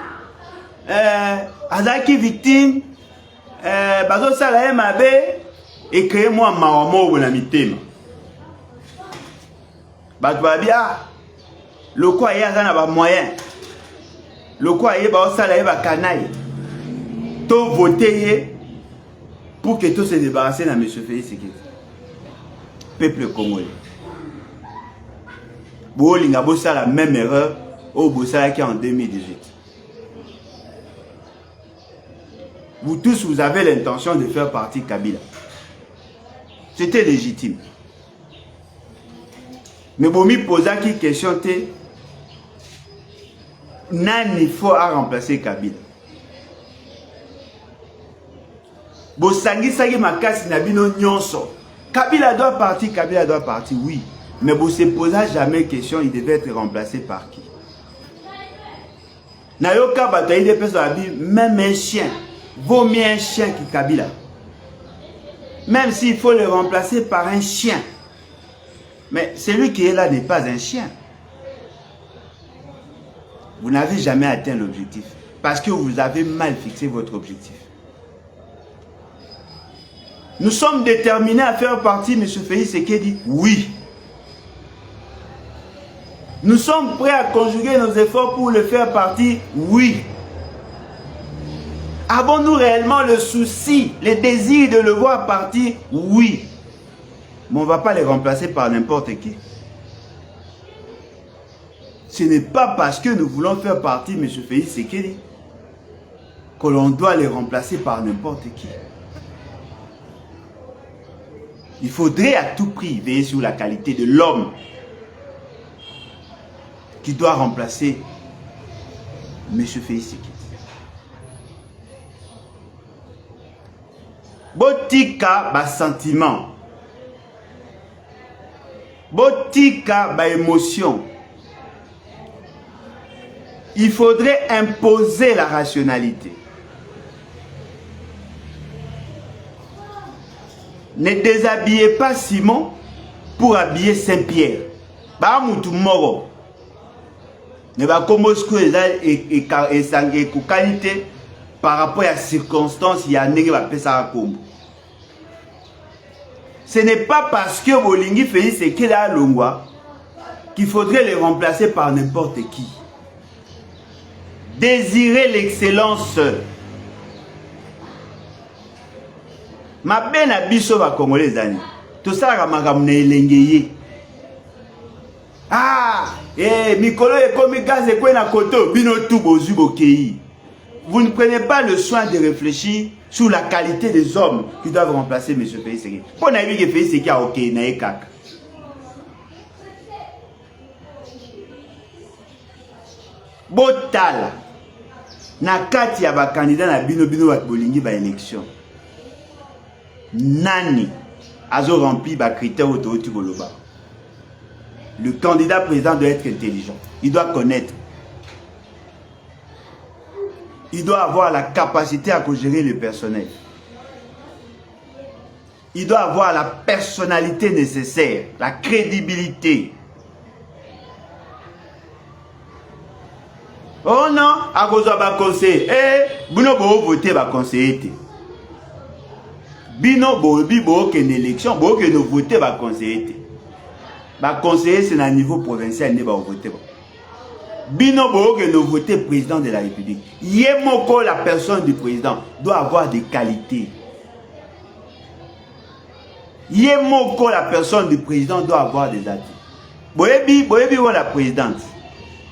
Azaki victime, Bazo Salaye Mabe, et créez-moi Mahamo ou la mitema. Batwabia, le quoi y a un moyen, le quoi y a Bazo Salaye Bakanaï, tout voter pour que tout se débarrasse de M. Félix Tshisekedi. Peuple congolais. Bolinga bossa la même erreur au Bossalaki en 2018. Vous tous, vous avez l'intention de faire partie Kabila. C'était légitime. Mais Bomi posa qui question te Nani faut à remplacer Kabila. Bosangi sagi makasi nabino nyonso. Kabila doit partir, oui. Mais vous ne se posez jamais question, il devait être remplacé par qui? Nayoka bataille des personnes, même un chien vaut mieux un chien qui Kabila. Même s'il faut le remplacer par un chien. Mais celui qui est là n'est pas un chien. Vous n'avez jamais atteint l'objectif. Parce que vous avez mal fixé votre objectif. Nous sommes déterminés à faire partie, M. Félix Tshisekedi, oui. Nous sommes prêts à conjuguer nos efforts pour le faire partie, oui. Avons-nous réellement le souci, le désir de le voir partir, oui. Mais on ne va pas les remplacer par n'importe qui. Ce n'est pas parce que nous voulons faire partie de M. Félix Tshisekedi que l'on doit les remplacer par n'importe qui. Il faudrait à tout prix veiller sur la qualité de l'homme qui doit remplacer M. Félix Tshisekedi. Botika ba sentiment, botika ba émotion. Il faudrait imposer la rationalité. Ne déshabillez pas Simon pour habiller Saint-Pierre. Ba mutu moro. Ne va comme ce que et qualité par rapport à circonstances, il y a un nègre va ça comme. Ce n'est pas parce que Bolingi Félix Tshisekedi a Longwa qu'il faudrait les remplacer par n'importe qui. Désirer l'excellence. Ma belle abisso va congolais années. Tout ça ramagamne elengeye. Ah, Mikolo est comme gaz et quoi na koto bino tout bozu bokei. Vous ne prenez pas le soin de réfléchir sur la qualité des hommes qui doivent remplacer M. Félix Tshisekedi. Pour n'a que Félix Tshisekedi a ok na ekak. Botala na kati ya ba candidat na bino ba bolingi ba élection. Nani azo rempli ba critères autour koloba. Le candidat président doit être intelligent. Il doit connaître. Il doit avoir la capacité à gérer le personnel. Il doit avoir la personnalité nécessaire, la crédibilité. Oh non, à cause de ma conseil, Bino bo voter ba conseiller. Bino bo ken élection, bo que nous voter ba conseiller. Ba conseiller c'est à niveau provincial ne ba voter. Bino bo que nous voter président de la République. Yemoko la personne du président doit avoir des qualités. Yemoko la personne du président doit avoir des atouts. Boyebi la présidente.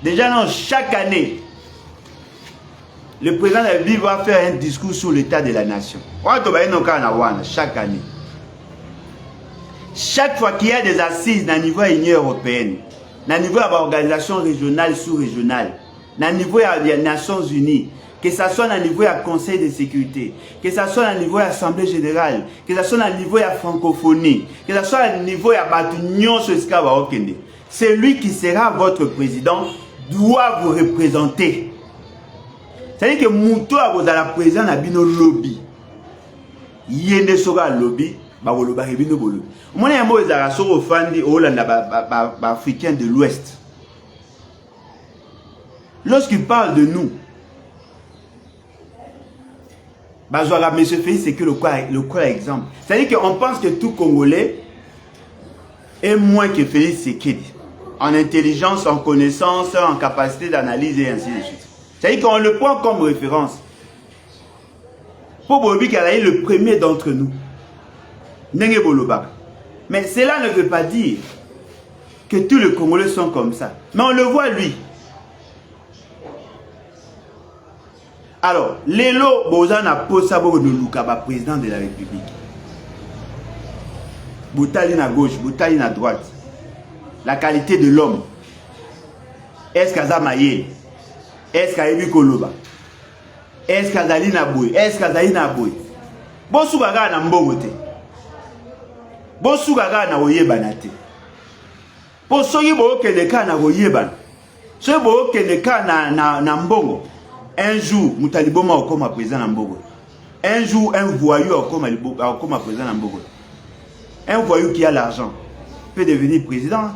Déjà non, chaque année, le président de la République va faire un discours sur l'état de la nation. Chaque année. Chaque fois qu'il y a des assises à niveau de l'Union européenne, à niveau de l'organisation régionale, sous-régionale, à niveau des Nations Unies, que ce soit à niveau du Conseil de sécurité, que ce soit à niveau de l'Assemblée générale, que ce soit à niveau de la francophonie, que ce soit à niveau de l'Union sociale, celui qui sera votre président doit vous représenter. C'est-à-dire que Mouto a la président a bino lobby. Yende soga lobby, ba woloba bino bolo. Mon yamo ezara soro fandi Hollande ba africain de l'Ouest. Lorsqu'il parle de nous, Bazouara M. Félix, c'est que le quoi exemple. C'est-à-dire qu'on pense que tout Congolais est moins que Félix Tshisekedi. En intelligence, en connaissance, en capacité d'analyse et ainsi de suite. C'est-à-dire qu'on le prend comme référence. Pour Bobi Kala est le premier d'entre nous. Nenge Bolobak. Mais cela ne veut pas dire que tous les Congolais sont comme ça. Mais on le voit lui. Alors, Lelo Bozana Posabo de Lukaba, président de la République. Boutali à gauche, Boutali à droite. La qualité de l'homme. Est-ce qu'Azamaye? Est-ce qu'Ayebi Koloba? Est-ce qu'Azali Naboui? Est-ce qu'Azali Naboui? Bosugaga na mbongote. Bosugaga na oyebanate. Posoyi bo keneka na oyeban. So bo keneka na mbongo. Un jour, Moutaliboma okoma président na mbongo. Un jour, un voyou okoma président na mbongo. Un voyou qui a l'argent peut devenir président.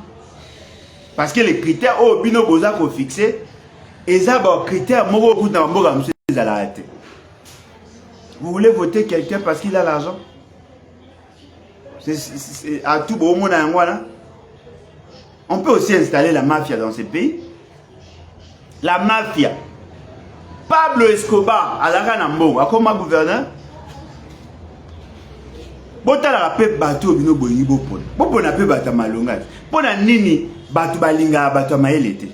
Parce que les critères au bino boza ko fixé, et ça bon critères moko ku na mboka monsieur ezala arrêté. Vous voulez voter quelqu'un parce qu'il a l'argent? C'est à tout bon monde là. On peut aussi installer la mafia dans ces pays. La mafia. Pablo Escobar à la Ranambo, à comme gouverneur. botala pe bato bino boyi bopona. Bopona pe bata malonga. Pona nini bato balinga bato mayele te.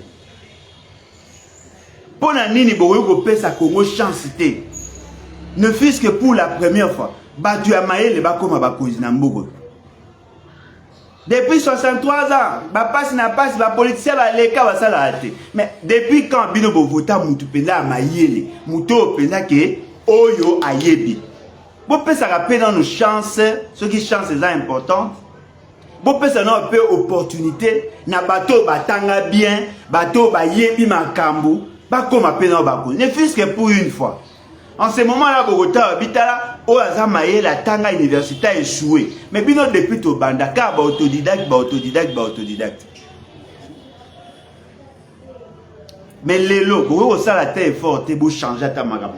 Pona nini boyo ko pesa Congo chance te. Ne fût-ce que pour la première fois, bato ya mayele bakoma bakonzi na mbogo. Depuis 63 ans, passe na passe, ba politicien ba leka ba sala ate. Mais depuis quand bino bo vota mutu penda mayele, mutu penda ke oyo ayebi. Bo pesa ka pe dans nos chances, ce qui chance est important. Bo pesa na pe opportunité na bato batanga bien, bato ba yebi makambu, ba koma pe na ba ko. Ne fût-ce que pour une fois. En ce moment-là, Bogota, Bitala, Oaza Maye, la Tanga Université a échoué. Mais bino depuis tout banda, car ba autodidacte. Mais les lots, vous ça la terre est forte, vous changez ta magamo.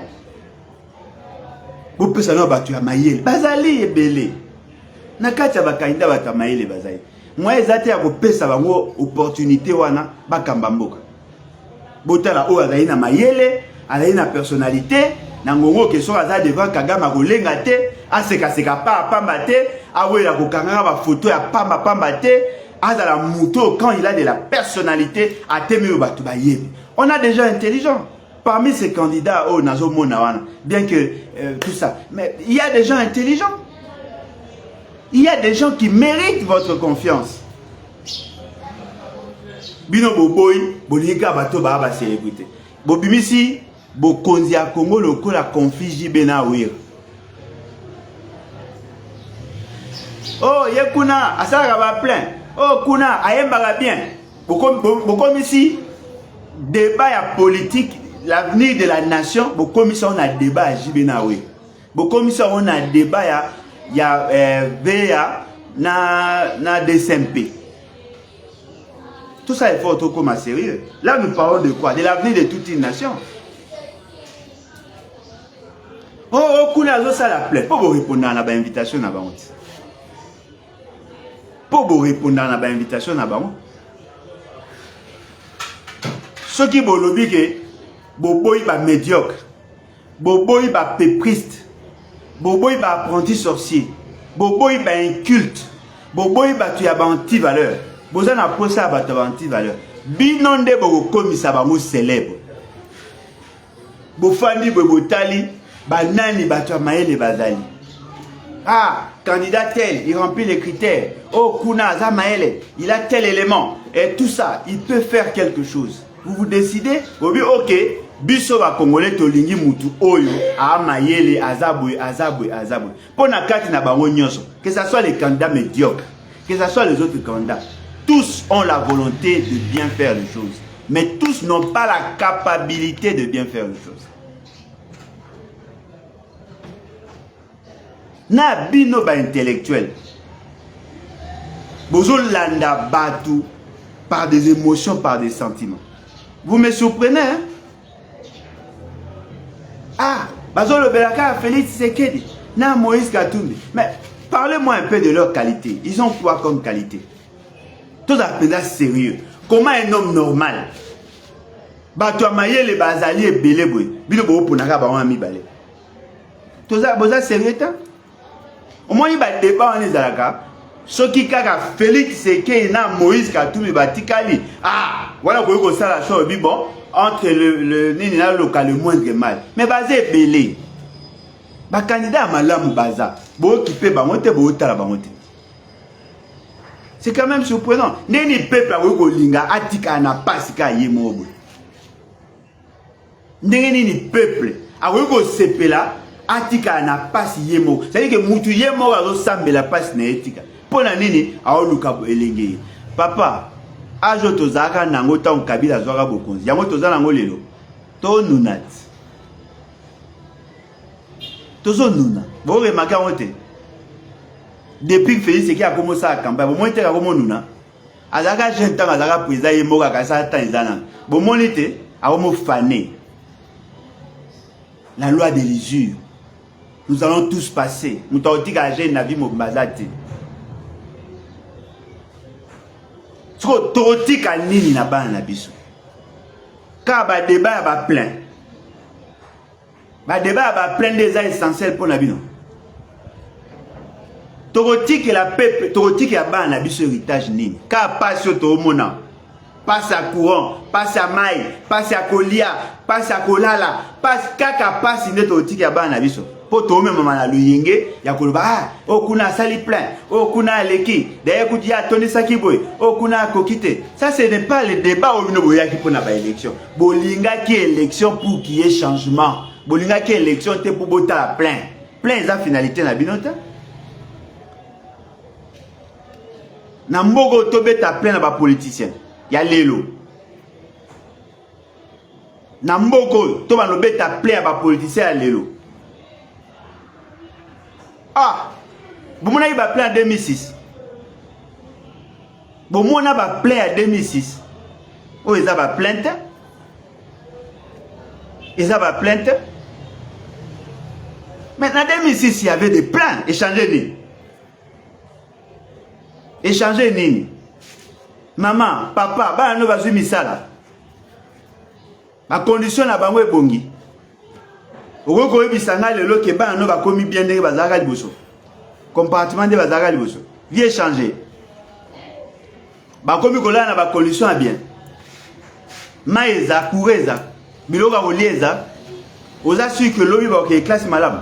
Vous pouvez savoir battu à Maye, Bazali et Belé. Nakatia Bakainda Bata Maye, Bazali. Moi, ils étaient à vous pesa bango opportunité wana bakambamboka. Botala Oaza ina Mayele, ala ina personnalité. Nangongo ke so aza devant Kagame kolenga te aseka pa pamba te awela ko kanganga ba photo ya pamba te azala muto quand il a de la personnalité atemi batu ba yebi. On a des gens intelligents parmi ces candidats au nazo mona wana bien que tout ça, mais il y a des gens intelligents. Il y a des gens qui méritent votre confiance. Bino boboy bolinga bato ba célébrité. Bobimisi Bokonzi à Congo loko la confiji benawir. Oh yekuna asaka ba plein. Oh kuna ayemba bien. Bokom ici débat ya politique, l'avenir de la nation. Bokom ici on a débat à Jibenawir. Bokom ici on a débat ya VA na DSMP. Tout ça il faut tout comme sérieux. Là nous parlons de quoi? De l'avenir de toute une nation. Oh, kuna zo sala plaît. Pour vous répondre à la invitation na bango. Pour vous répondre à la invitation na bango. Ce qui bolobi que boboy ba médiocre, boboy ba pépriste, boboy ba apprenti sorcier, boboy ba inculte, boboy ba tu ya ba anti-valeur. Bozana posa ba ta anti-valeur. Binonde boko komisa bango célèbre. Bofandi bobotali Banani Batua Maël et Bazali. Ah, candidat tel, il remplit les critères. Oh, Kuna Zamaël, il a tel élément. Et tout ça, il peut faire quelque chose. Vous vous décidez? Vous dites, ok, Biso va Congolais Tolingi Moutou Oyo, à Maël, Azaboué. Pona Kati na bango nyonso, que ce soit les candidats médiocres, que ce soit les autres candidats, tous ont la volonté de bien faire les choses. Mais tous n'ont pas la capacité de bien faire les choses. Na bino ba intellectuel. Bozo landa batu par des émotions, par des sentiments. Vous me surprenez, hein? Ah, Bazo le Belaka, Félix Sekedi, na Moïse Katumbi. Mais parlez-moi un peu de leur qualité. Ils ont quoi comme qualité? Tout à fait sérieux. Comment un homme normal? Batu amaye le bazali et beleboy. Bino bo ponaka ba wan mi balé. Tout ça boza sérieux ta? Au moins il va débat en ezalaka. Ce qui kaka Félix Sekedi na Moïse Katumbi batikali. Ah, voilà ko ça la chose bon entre le nini na local le moindre mal. Mais basé belé. Ba candidat malamu baza. Bo occupé ba monte bo tala ba monte. C'est quand même surprenant. Neni peuple a ko linga atika na pasika yemobo. Neni peuple a ko sepela atika na pasi yemo. C'est-à-dire que mutu yemo a sambe la pasi na etika. Pona nini a oluka bo elenge. Papa, ajo tozaka nango ta on kabila zwaka bokonzi. Yango tozana nango lelo. To nunat. Tozo nuna. Bo remarquer onte. Depuis que Félix Sekedi a commencé à campagne, bon était comme nuna. Azaka jeune temps azaka président yemo ka sa temps izana. Bon monite a como fané. La loi de l'usure. Nous allons tous passer. Nous t'avons dit que j'ai navi mobazate. Ce que tu as dit na ban na biso. Car ba débat ba plein. Ba débat ba plein des essentiels pour nabino. Torotique la peuple, torotique ya bana na biso héritage nini. Ka passe to mona. Passe à courant, passe à maille, passe à colia, passe à kolala, passe kaka passe ne torotique ya bana na biso. Po to me mama na luyenge ya koloba ah o kuna sali plein, o kuna leki, d'ailleurs kuti ya toni sakiboy, o kuna kokite. Ça ce n'est pas le débat au bino boya ki pona ba élection. Bolinga ki élection pour qu'il y ait changement. Bolinga ki élection te pour bota la plein. Plein za finalité na binota. Na mbogo tobeta plein na ba politicien. Ya lelo. Na mbogo to ba lobeta plein ba politicien ya lelo. Ah, bon, on a eu plein en 2006. Bon, on a plein en 2006. Oh, ils avaient plainte. Ils avaient plainte. Maintenant, en 2006, il y avait des plans. Échanger nini. Maman, papa, bah, nous vas-y, misala. Ma condition na bango est bongi. Oko ebisanga lelo ke ba no ba komi bien ndenge bazaka liboso. Compartiment de bazaka liboso. Vie changer. Ba komi kola na ba condition bien. Maeza kureza. Biloka kolieza. Oza sûr que lobi ba ke classe malamu.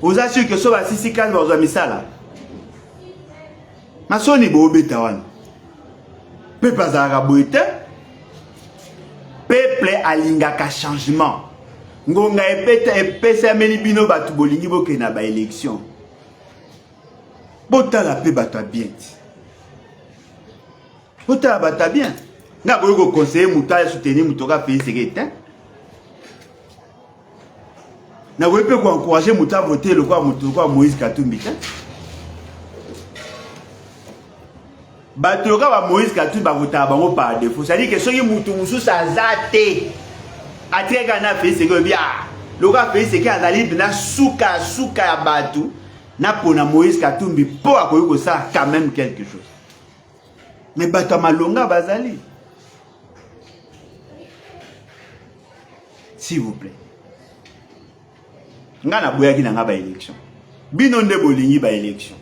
Oza sûr que so ba sisi classe ba oza misala. Masoni bo beta wana. Peuple azaka boite. Peuple alingaka changement. Ngonga epesa meli bino batu bolingi boke na ba élection. Botala pe batu bien. Botala batu bien. Nga boyo conseiller muta soutenir mutoka pays secrétaire. Na boyo pe ko encourager muta voter le quoi mutoka Moïse Katumbi. Batu ka ba Moïse Katumbi ba voter bango par défaut. Ça dit que soki mutu musu sa zate. Atreka na fait c'est que bien le gars fait c'est qu'il a libre na souka ya batu na pona Moïse Katumbi po akoyiko ça quand même quelque chose. Mais batu malonga bazali. S'il vous plaît. Ngana boyaki na ba élection. Bino nde bolingi ba élection.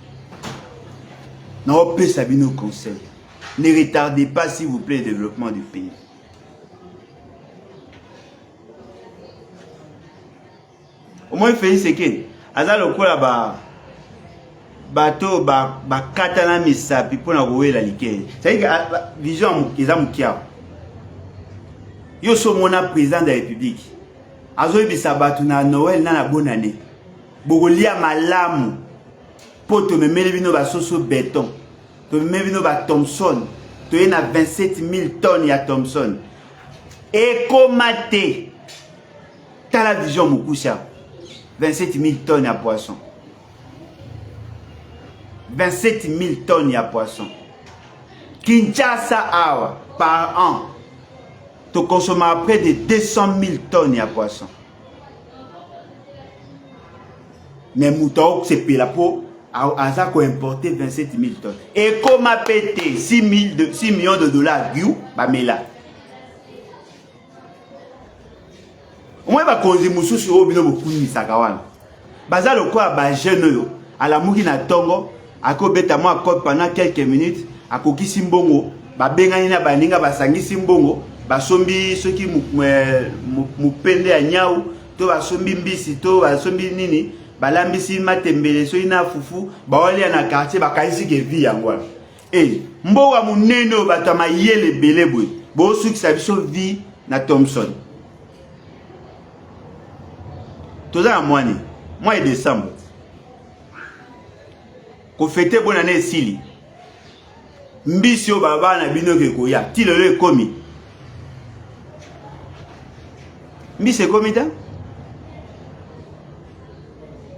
Na opesa bino conseil. Ne retardez pas s'il vous plaît le développement du pays. Au moins fait c'est que aza lokola bato ba katana misapi pona koela likele. C'est que vision eza mukia. Yo so mona président de la République. Azo ebisa bato na Noël na bonne année. Bogolia malamu. Poto memeli bino ba soso béton. To memeli bino ba Thompson. To yena 27 000 tonnes ya Thompson. Ekomate. Ta la vision mukusha. 27 000 tonnes à poisson. 27 000 tonnes à poisson. Kinshasa awa par an. Tu consommes près de 200 000 tonnes à poisson. Mais mouton c'est pile pour à ça qu'on importer 27 000 tonnes. Et comme a pété 6 millions de dollars bamela. Moi ba konzi mususu o bino bokuni sakawana. Baza lokwa ba jeune yo ala muki na tongo akobeta moi code pendant quelques minutes akokisi mbongo ba bengani na baninga basangisi mbongo basombi soki mupende ya nyau to basombi mbisi to basombi nini balambisi matembele so ina fufu baolia na quartier bakaisi ke vie yangwa. Mboga munene bato mayele belebwe bo suki sabiso vie na Thompson. Toza mwani, mois de décembre. Ko fêter bonne année sili. Mbisi o baba na bino ke koya, ti lelo ekomi. Mbisi ekomi ta?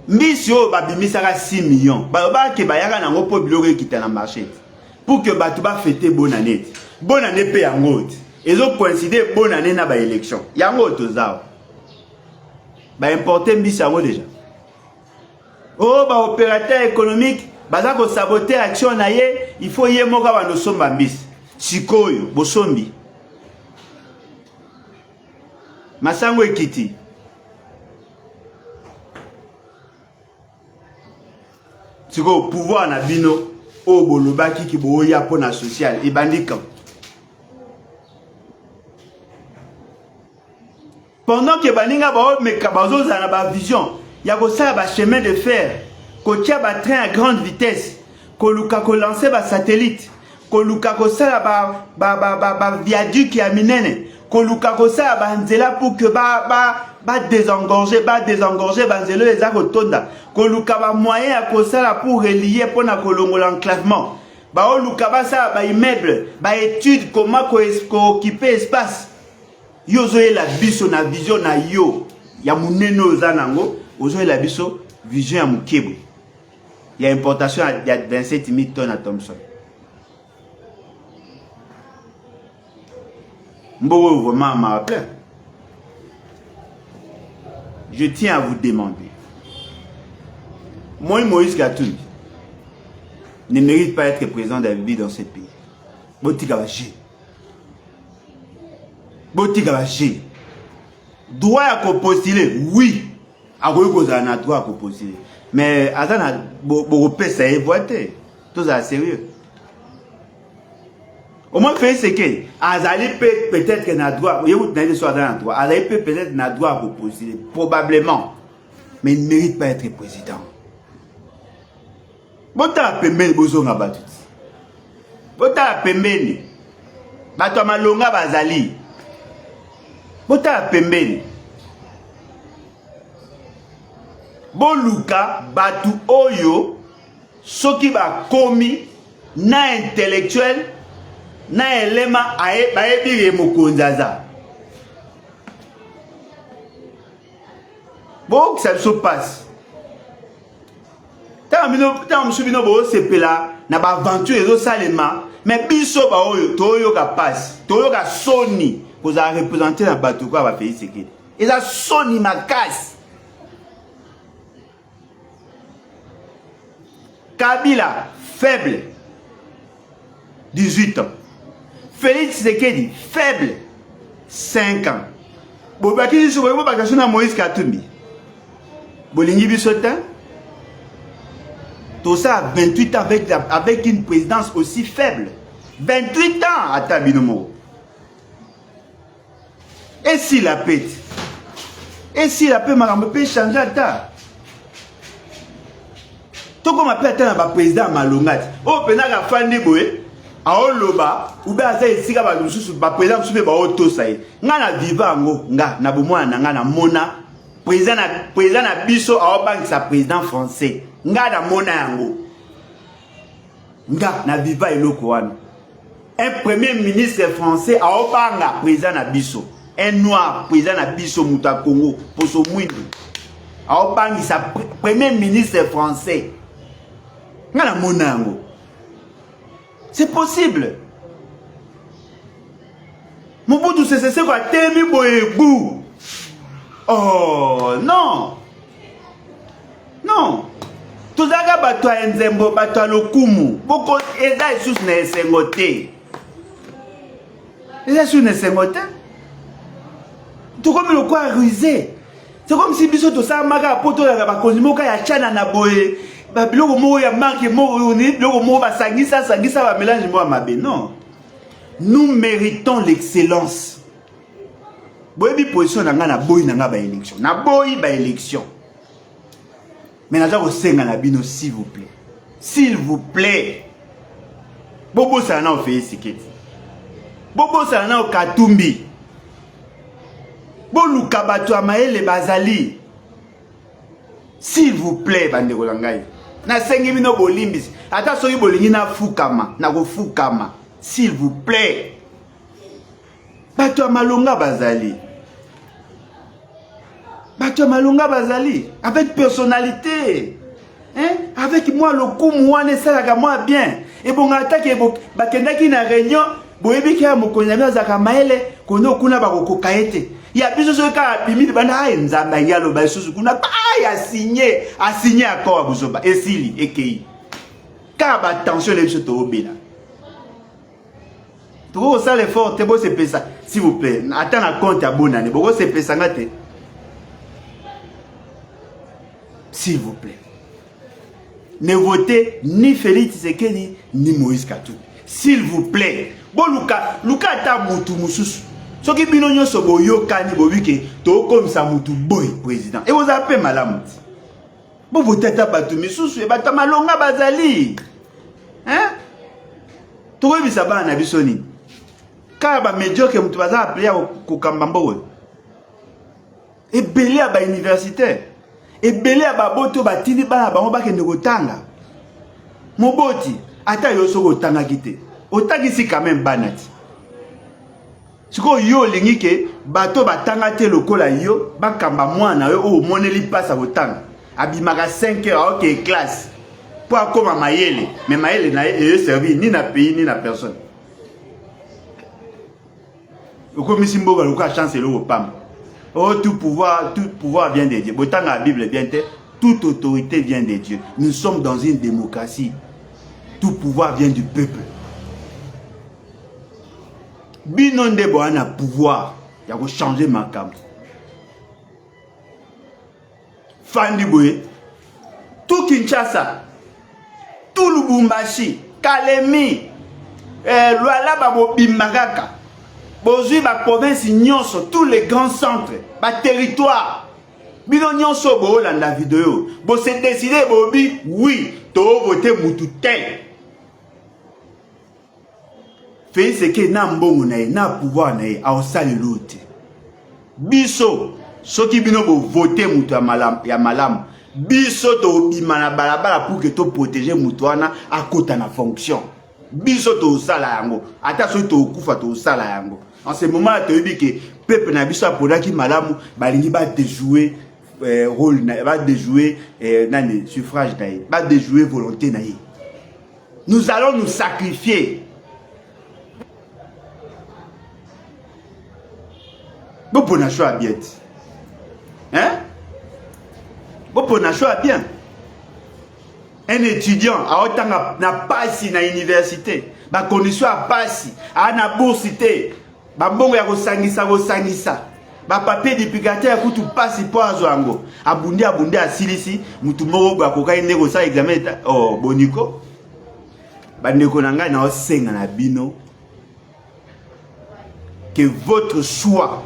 Mbisi o babimisaka 6 millions. Baba ke bayaka nango po biloko ekita na marché. Pour que batu ba fêter bonne année. Bonne année pe yango. Ezo coïncider bonne année na ba élection. Yango toza. Ba importer mbisi yango déjà. Oh ba opérateur économique baza ko saboter action na ye, il faut ye moka ba no somba mbisi. Sikoyo bosombi. Masango ekiti. C'est que le pouvoir na bino o bolobaki ki boya pour na social et bandika. Pendant que baninga ba me kabazo za ba vision, ya ko ça ba chemin de fer, ko tia ba train à grande vitesse, ko luka ko lancer ba satellite, ko luka ko ça ba viaduc ya minene, ko luka ko ça ba nzela pour que ba désengorger ba nzelo les a kotonda, ko luka ba moyen ya ko ça pour relier pour na kolongola enclavement. Ba o luka ba ça ba immeuble, ba étude comment ko occuper espace. Yo zoye la biso na vision na yo ya munene ozanango ozoye la biso vision ya mukebo ya importation ya 27 000 tonnes à Thomson. Mbogo vraiment m'a rappelé. Je tiens à vous demander. Moi Moïse Katumbi ne mérite pas être président de la vie dans ce pays. Botika Baché. Botika Baché. Droit à postuler, oui. À droit à postuler. Mais Azana Boropé, ça est voté. Tout ça sérieux. Au moins, fait ce que Azali peut-être qu'il a droit. Vous n'avez pas le droit. Azali peut-être n'a droit à postuler. Probablement. Mais il ne mérite pas d'être président. Bota pembeni bozonga batut. Bota pembeni. Bato malonga bazali. Bota pembeni. Boluka batu oyo soki ba komi na intellectuel na elema aye baebi mokonzaza. Bon que ça se passe. Tant msubino bo sepela na ba aventure ezo salema mais biso ba oyo toyo ka passe toyo ka soni ko za représenter na bato ko ba pays sekedi eza soni makasi. Kabila faible 18 ans. Félix Tshisekedi faible 5 ans. Bobaki so bo bakasho na Moïse Katumbi. Bolingi bisotin. Tout ça à 28 ans avec une présidence aussi faible. 28 ans à Tabinomo. Et si la paix? Et si la paix m'a peut changer à ta? Tout comme appelle un président Malongat. Oh, penaka fandi boé. A oloba. Ou bien à ça ici ka ba lususu ba président sube ba auto ça y. Nga na vivango nga na bomwa na nga na mona. Président na biso a obang sa président français. Nga na mona yango. Nga na viva eloko wana. Un premier ministre français a obanga président na biso. Un noir président na biso muta Congo pour so mwindu. A obanga sa premier ministre français. Nga na mona yango. C'est possible. Mobutu c'est quoi temi boyebu. Oh non. Non. Tozaga bato ya nzembo bato ya lokumu. Boko eza esusu na esengo te. Eza esusu na esengo te. Tokomi lokwa rusé. C'est comme si biso tosala maka poto ya bakonzi moka ya chana na boye. Ba biloko moko ya marque moko ni biloko moko ba sangisa ba mélange mo mabe. Non. Nous méritons l'excellence. Boyebi position na nga na boyi na nga ba élection. Na boyi ba élection. Mais n'a pas senga na bino s'il vous plaît. S'il vous plaît. Bobo ça na fait siketi. Bobo ça na Katumbi. Boluka bato amaele bazali. S'il vous plaît bande kolangai. Na sengi bino bolimbisi. Ata soki bolingi na fukama, na ko fukama. S'il vous plaît. Bato amalonga bazali. Bato Malunga Bazali, avec personnalité, hein? Avec moi le coup moi ne ça moi bien. Et bon attaque bakenda ki na réunion, boyebi ki amokonya zaka maele kono kuna bakoko kaete. Ya biso so ka bimi bana ai nzamba yalo ba susu kuna a signé accord buzoba esili ekei. Ka ba tension le biso to obela. Tout ça l'effort te bo se pesa s'il vous plaît. Attends la compte à bonane, boko se pesa ngate. S'il vous plaît. ne votez ni Félix Tshisekedi ni Moïse Katumbi. S'il vous plaît. Bon, Luka ta mutu mususu. Ce qui bino nyonso boyo kani bobike to comme ça mutu boy président. Et vous appelez malamu. Bon, vous tête à batu misusu et bata malonga bazali. Hein? Tout le monde s'abat en abissoni. Car ba médiocre mutu baza appelé au Kambambo. Et belé à ba universitaire. Et belé à ba boto ba tini ba ba ba kende kotanga. Moboti ata yo so kotanga kite. Otagisi quand même banati. Siko yo lingi ke bato batanga te lokola yo bakamba mwana yo o moneli pasa kotanga. Abimaka 5 heures ok classe. Pour akoma mayele, mais mayele na e servi ni na pays ni na personne. Oko misimbo lokola chance lo pam. Oh, tout pouvoir vient de Dieu. Autant la Bible vient de toute autorité vient de Dieu. Nous sommes dans une démocratie. Tout pouvoir vient du peuple. Binon de boana pouvoir. Il y a changer ma cam. Fandi Boye. Tout Kinshasa. Tout Lubumbashi. Kalemi. Luala Babo Bimagaka. Bozui ba province nyonso, tous les grands centres, ba territoire. Bino nyonso bo landa vidéo. Bo se décider bobi oui, to voter mutu tel. Fait ce que na mbongo na pouvoir na a osali lote. Biso soki bino bo voter mutu ya malam. Biso to bimana balabala pour que to protéger mutu wana akota na fonction. Biso to sala yango. Ata so to kufa to sala yango. En ce moment, tu as dit que le peuple n'a pas pour qui malamu, balingi va déjouer rôle, va déjouer suffrage, va déjouer volonté. Nous allons nous sacrifier. Bon pour nous choisir bien. Hein? Bon pour nous choisir bien. Un étudiant a autant n'a pas si na université, ba condition a pas si, a na boursité. Bambongo ya kosangisa ba papier duplicateur ya kutu pasi po azwango abundi asilisi mutu moko ba kokai ndeko sa examen oh boniko bandeko nanga na osenga na bino que votre choix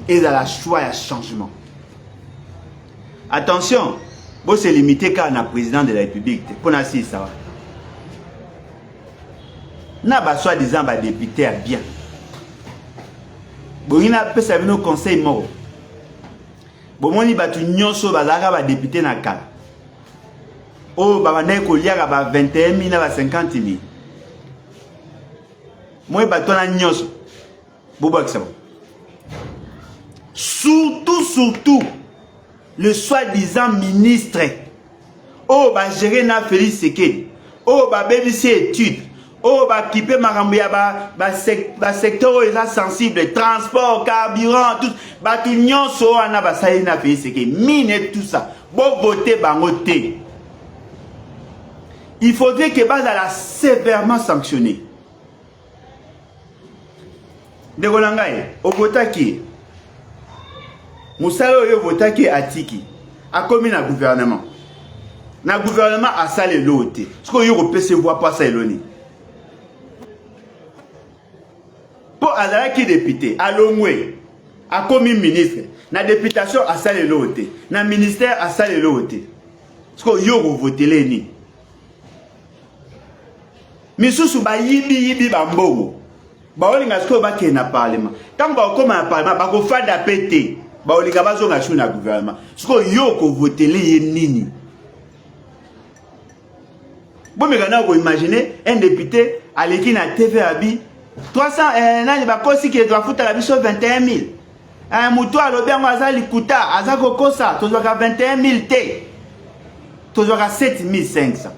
est dans la choix ya changement. Attention, vous se limitez qu'à un président de la République pour na si ça na ba soi-disant ba député à bien. Bongina pesa bino conseil moko. Bomoni batu nyonso bazaka ba député na kala. Oh baba na ko liaka ba 21 000 na ba 50 000. Moi batu na nyonso. Bobo akisabo. Surtout le soi-disant ministre. Oh ba gérer na Félix Tshisekedi. Oh ba BBC étude. Oh, bah, qui peut m'arranger, bah, secteur est sensible, transport, carburant, tout, bah, tout nyon so, on a, bah, ça y est, n'a fait, c'est que mine tout ça. Bon, voter, bah, voter. Il faudrait que, bah, la sévèrement sanctionné. De Rolangaye, au votaki, Moussalo, yo votaki, atiki, a commis na gouvernement. Na gouvernement a salé l'autre. Ce qu'on y a se voit pas ça, Eloni. Pour Azara qui député, à Longwe, a commis ministre, na députation à salle l'autre, na ministère à salle l'autre. Ce qu'on y a voté l'ennemi. Misusu ba yibi bambongo. Ba olinga sko ba ke na parlement. Tant ba ko ma parlement ba ko fada pété. Ba olinga ba zo nga chou na gouvernement. Ce qu'on y a voté l'ennemi. Bon mais quand on imaginer un député à l'équipe na TV Abi 300 nani ba kosi ki doit foutre la biso 21 000. Un mutu a lobi ngo azali kuta azako kosa tozoka 21 000 te. Tozoka 7 500.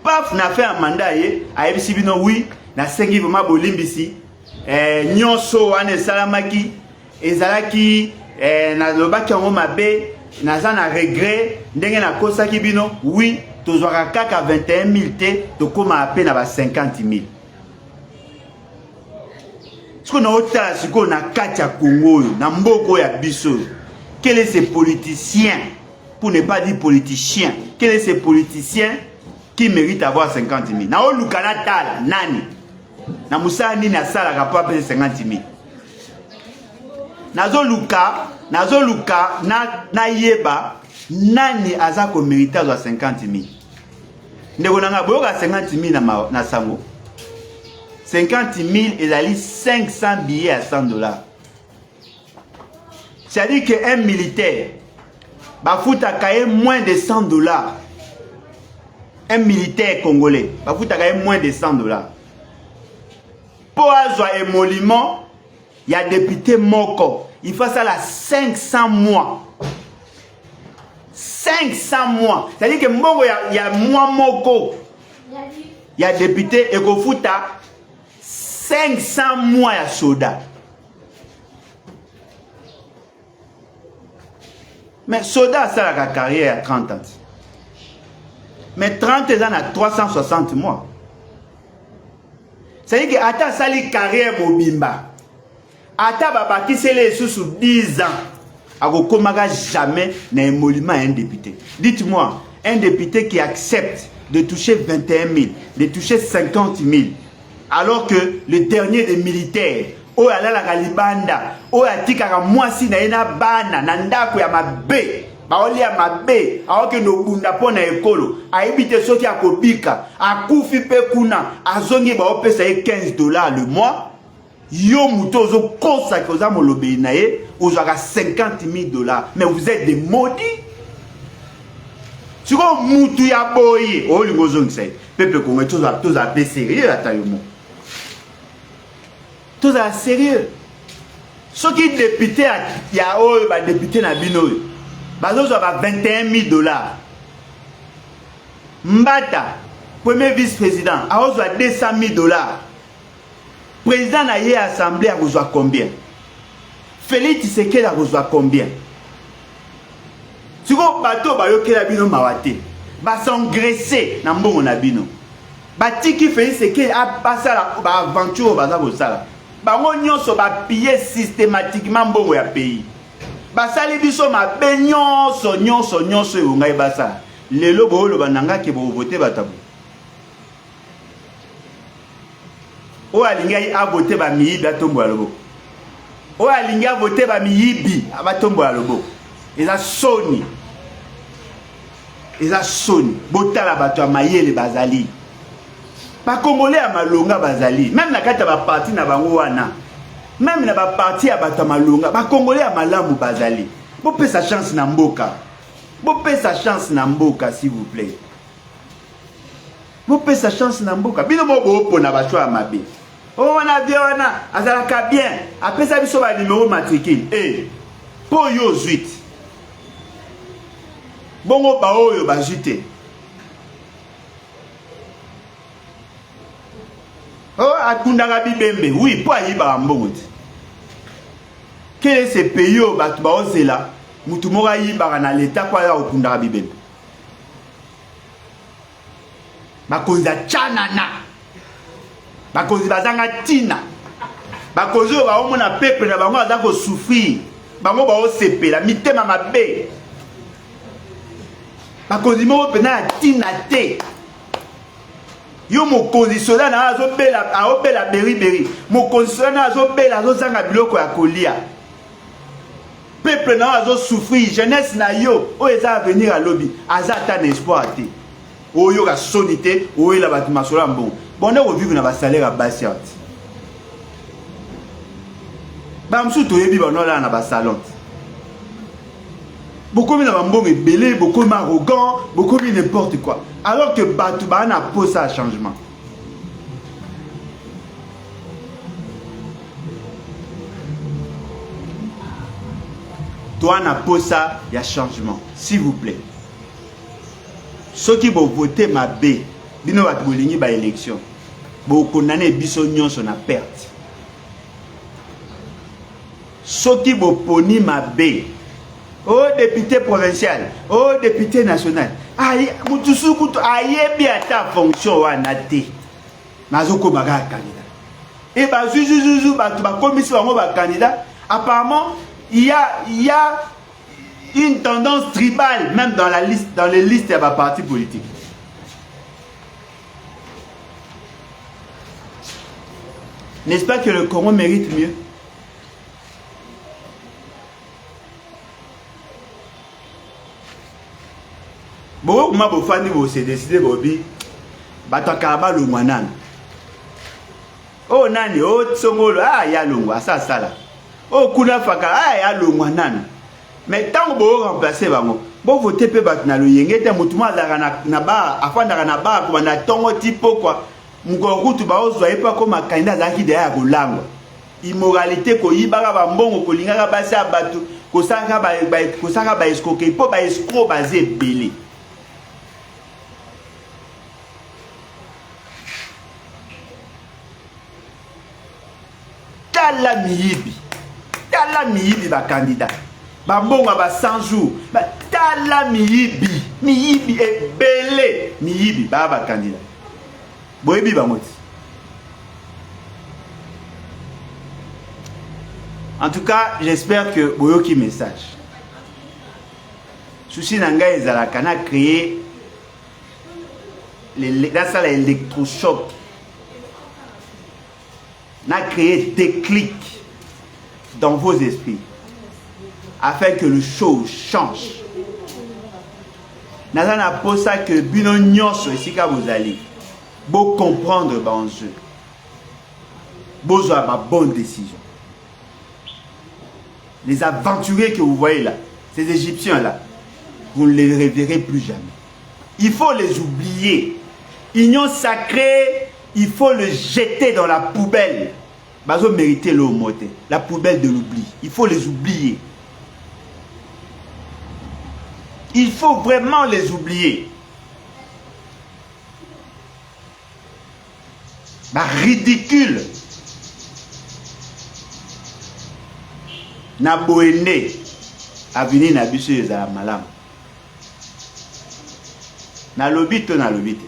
Paf na fait un mandat ye a ebisi bino oui na sengi vraiment bolimbisi nyonso wana salamaki ezalaki na lobaki ngo mabe naza na regret ndenge na kosa ki bino oui tozoka kaka 21 000 te tokoma ape na ba 50 000. Ce qu'on a autant, ce qu'on a Katia Congo, na mboko ya biso. Quel est ce politicien pour ne pas dire politicien. Quel est ce politicien qui mérite d'avoir 50 000? Na o lukana tala nani? Na musa nini asala rapport à 50 000? Nazo luka na yeba nani azako mérite à 50 000? Ndeko nanga boyoka 50 000 na sango. 50 000 ezali 500 billets à $100. C'est-à-dire qu'un militaire bafuta kaye moins de $100. Un militaire congolais bafuta kaye moins de $100. Pour avoir un émolument, il y a député moko. Il faut ça là 500 mois. 500 mois. C'est-à-dire que mbongo il y a mois moko. Il y a député et kofuta 500 mois ya soda. Mais soda ça la carrière à 30 ans. Mais 30 ans à 360 mois. C'est-à-dire que ata sali carrière mobimba. Ata babaki sele sous 10 ans. Akokomaka jamais na émolument un député. Dites-moi, un député qui accepte de toucher 21 000, de toucher 50 000, alors que le dernier des militaires, oyo alalaka libanda, oyo atikaka mwasi na ye na bana na ndako ya mabe, baoli ya mabe, aoke nobunda mpo na ekolo, ayebi te soki akobika, akufi pe kuna, azongi baopesa ye $15 le mois, yo muto ozo kosa ke oza molobeli na ye, ozwaka $50 000. Mais vous êtes des maudits. Si vous mutu ya boye, oh li ngozongisa ye, peuple congolais toza pe sérieux atayomo. Tout ça sérieux. Ce qui député il y a un député na bino. Bazo ba $21 000. Mbata, premier vice-président, a reçu $200 000. Président na yé assemblée a reçu combien? Félix Tshisekedi a reçu combien? Si vous bateau ba yoke la bino mawate, ba s'engraisser na mbongo na bino. Ba tiki Félix Tshisekedi a passé la aventure baza ko sala. Bango nyonso ba piller systématiquement mbongo ya pays. Basali biso mabe nyonso yo ngai basa. Lelo bo lo bananga ke bo voter batabu. O alingai a voter ba miyibi atombo alobo. O alingai a voter ba miyibi abatombo alobo. Eza soni. Eza soni. Botala bato mayele bazali. Ba Congolais à malonga bazali, même na kata ba parti na bango wana, même na ba parti à bato malonga, ba Congolais à malamu bazali. Bo pe sa chance na mboka. Bo pe sa chance na mboka s'il vous plaît. Bo pe sa chance na mboka. Bino mo bo pona ba choa mabe. O wana bien wana, azalaka bien. Après ça biso ba numéro matricule. Po yo 8. Bongo ba oyo ba jité. Oh, Akundanga Bibembe, oui, pour y ba mbongo. Quel est ce pays où batu ba ozela, mutu mora yi ba na l'état kwa ya Akundanga Bibembe. Bakonza chanana. Bakonzi bazanga tina. Bakonzi ba omona peuple na bango azako souffrir. Bango ba osepela mitema mabe. Bakonzi mo pena tina te. Yo mo conditionné na azo bela beri mo conditionné na azo bela azo zanga biloko ya kolia. Peuple na azo souffrir, jeunesse na yo o eza venir à lobby azata na espoir te. O yo ka sonité o ela batu masola mbongo. Bonne ko vivre na ba salaire à basse. Ba msu to yebi ba no la na ba salon. Beaucoup de gens belé, beaucoup arrogant, beaucoup n'importe quoi. Alors que Batouba n'a pas ça changement. Toi n'a pas ça, il y a changement. S'il vous plaît. Ceux qui vont voter ma B, bino va bolingi ba élection. Bo condamner biso nyonso na perte. Ceux qui vont poni ma B. Oh député provincial, oh député national. Aïe, mutusu kutu aïe bien ta fonction wanate. Mazoko baga candidat. Et bah zuzu bah tu vas commissaire ba candidat. Apparemment il y a une tendance tribale, même dans les listes des partis politiques. N'est-ce pas que le Congo mérite mieux? Bon, moi, je décidé de bataka le mwanan. Oh nani, oh tsongolo, ah ya longwa, ça là. Oh kuna faka, ah ya longwa nani. Mais tant que vous remplacez, vous votez peu batna le yenge, te mutuma na ba, afanda na ba, comme na tongo tipo quoi. Mugoro tu ba ozo pas comme un candidat zaki derrière Rolango. Immoralité ko yibara ba mbongo ko lingaka basi abatu, ko sanga ba escroquer, po ba escroc basé belé. Tala miyibi ba candidat. Ba mbongo ba 100 jours. Ba tala miyibi e belé miyibi ba candidat. Boyebi ba moti. En tout cas, j'espère que boyoki message. Souci nanga ezalaka na créer la salle électrochoc. N'a créé des clics dans vos esprits afin que le show change. N'a pas ça que bino nyonso ici quand vous allez beau comprendre l'enjeu, beau avoir ma bonne décision. Les aventuriers que vous voyez là, ces Égyptiens là, vous ne les reverrez plus jamais. Il faut les oublier. Union sacrée, il faut le jeter dans la poubelle. Bazo mériter l'eau moté, la poubelle de l'oubli. Il faut les oublier. Il faut vraiment les oublier. Bah, ridicule. Na boende avenir na biso ezala malamu. Na lobito na lobite.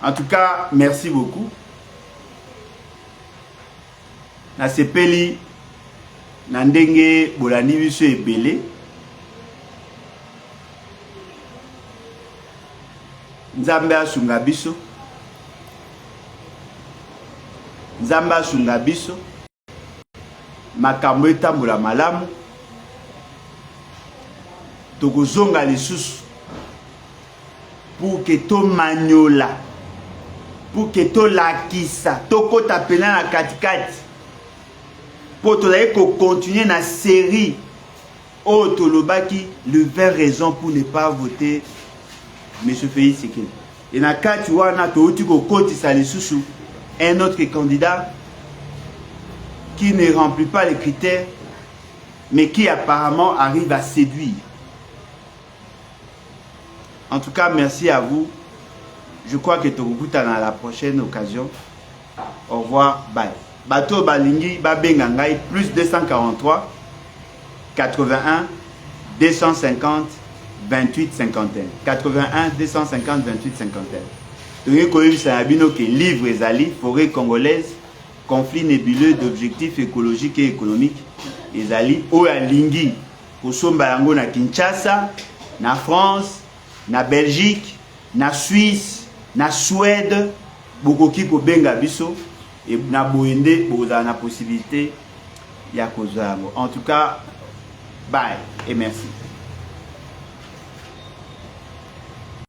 En tout cas, merci beaucoup. Na sepeli na ndenge bolandi biso ebele. Nzambe asunga biso. Nzambe asunga biso. Makambo etambola malamu. Tokozonga lisusu pour que to manyola, pour que to lakisa, to kota pena na katikati, pour to continuer na série au tolobaki le 20 raisons pour ne pas voter M. Félix Tshisekedi. Et na kati wana to uti ko kotisa lisusu un autre candidat qui ne remplit pas les critères mais qui apparemment arrive à séduire. En tout cas, merci à vous. Je crois que tu vas à la prochaine occasion. Au revoir. Bye. Bato Balingi, Babengangai, plus 243 81 250 28 51. 81 250 28 51. Donc, comme ça, livre Ezali, forêt congolaise, conflit nébuleux d'objectifs écologiques et économiques. Ezali, Oyalingi, Kosomba Yango na Kinshasa, na France, na Belgique, na Suisse, na Suède, bokoki ko benga biso et na boende boza na possibilité ya kozango. En tout cas, bye et merci.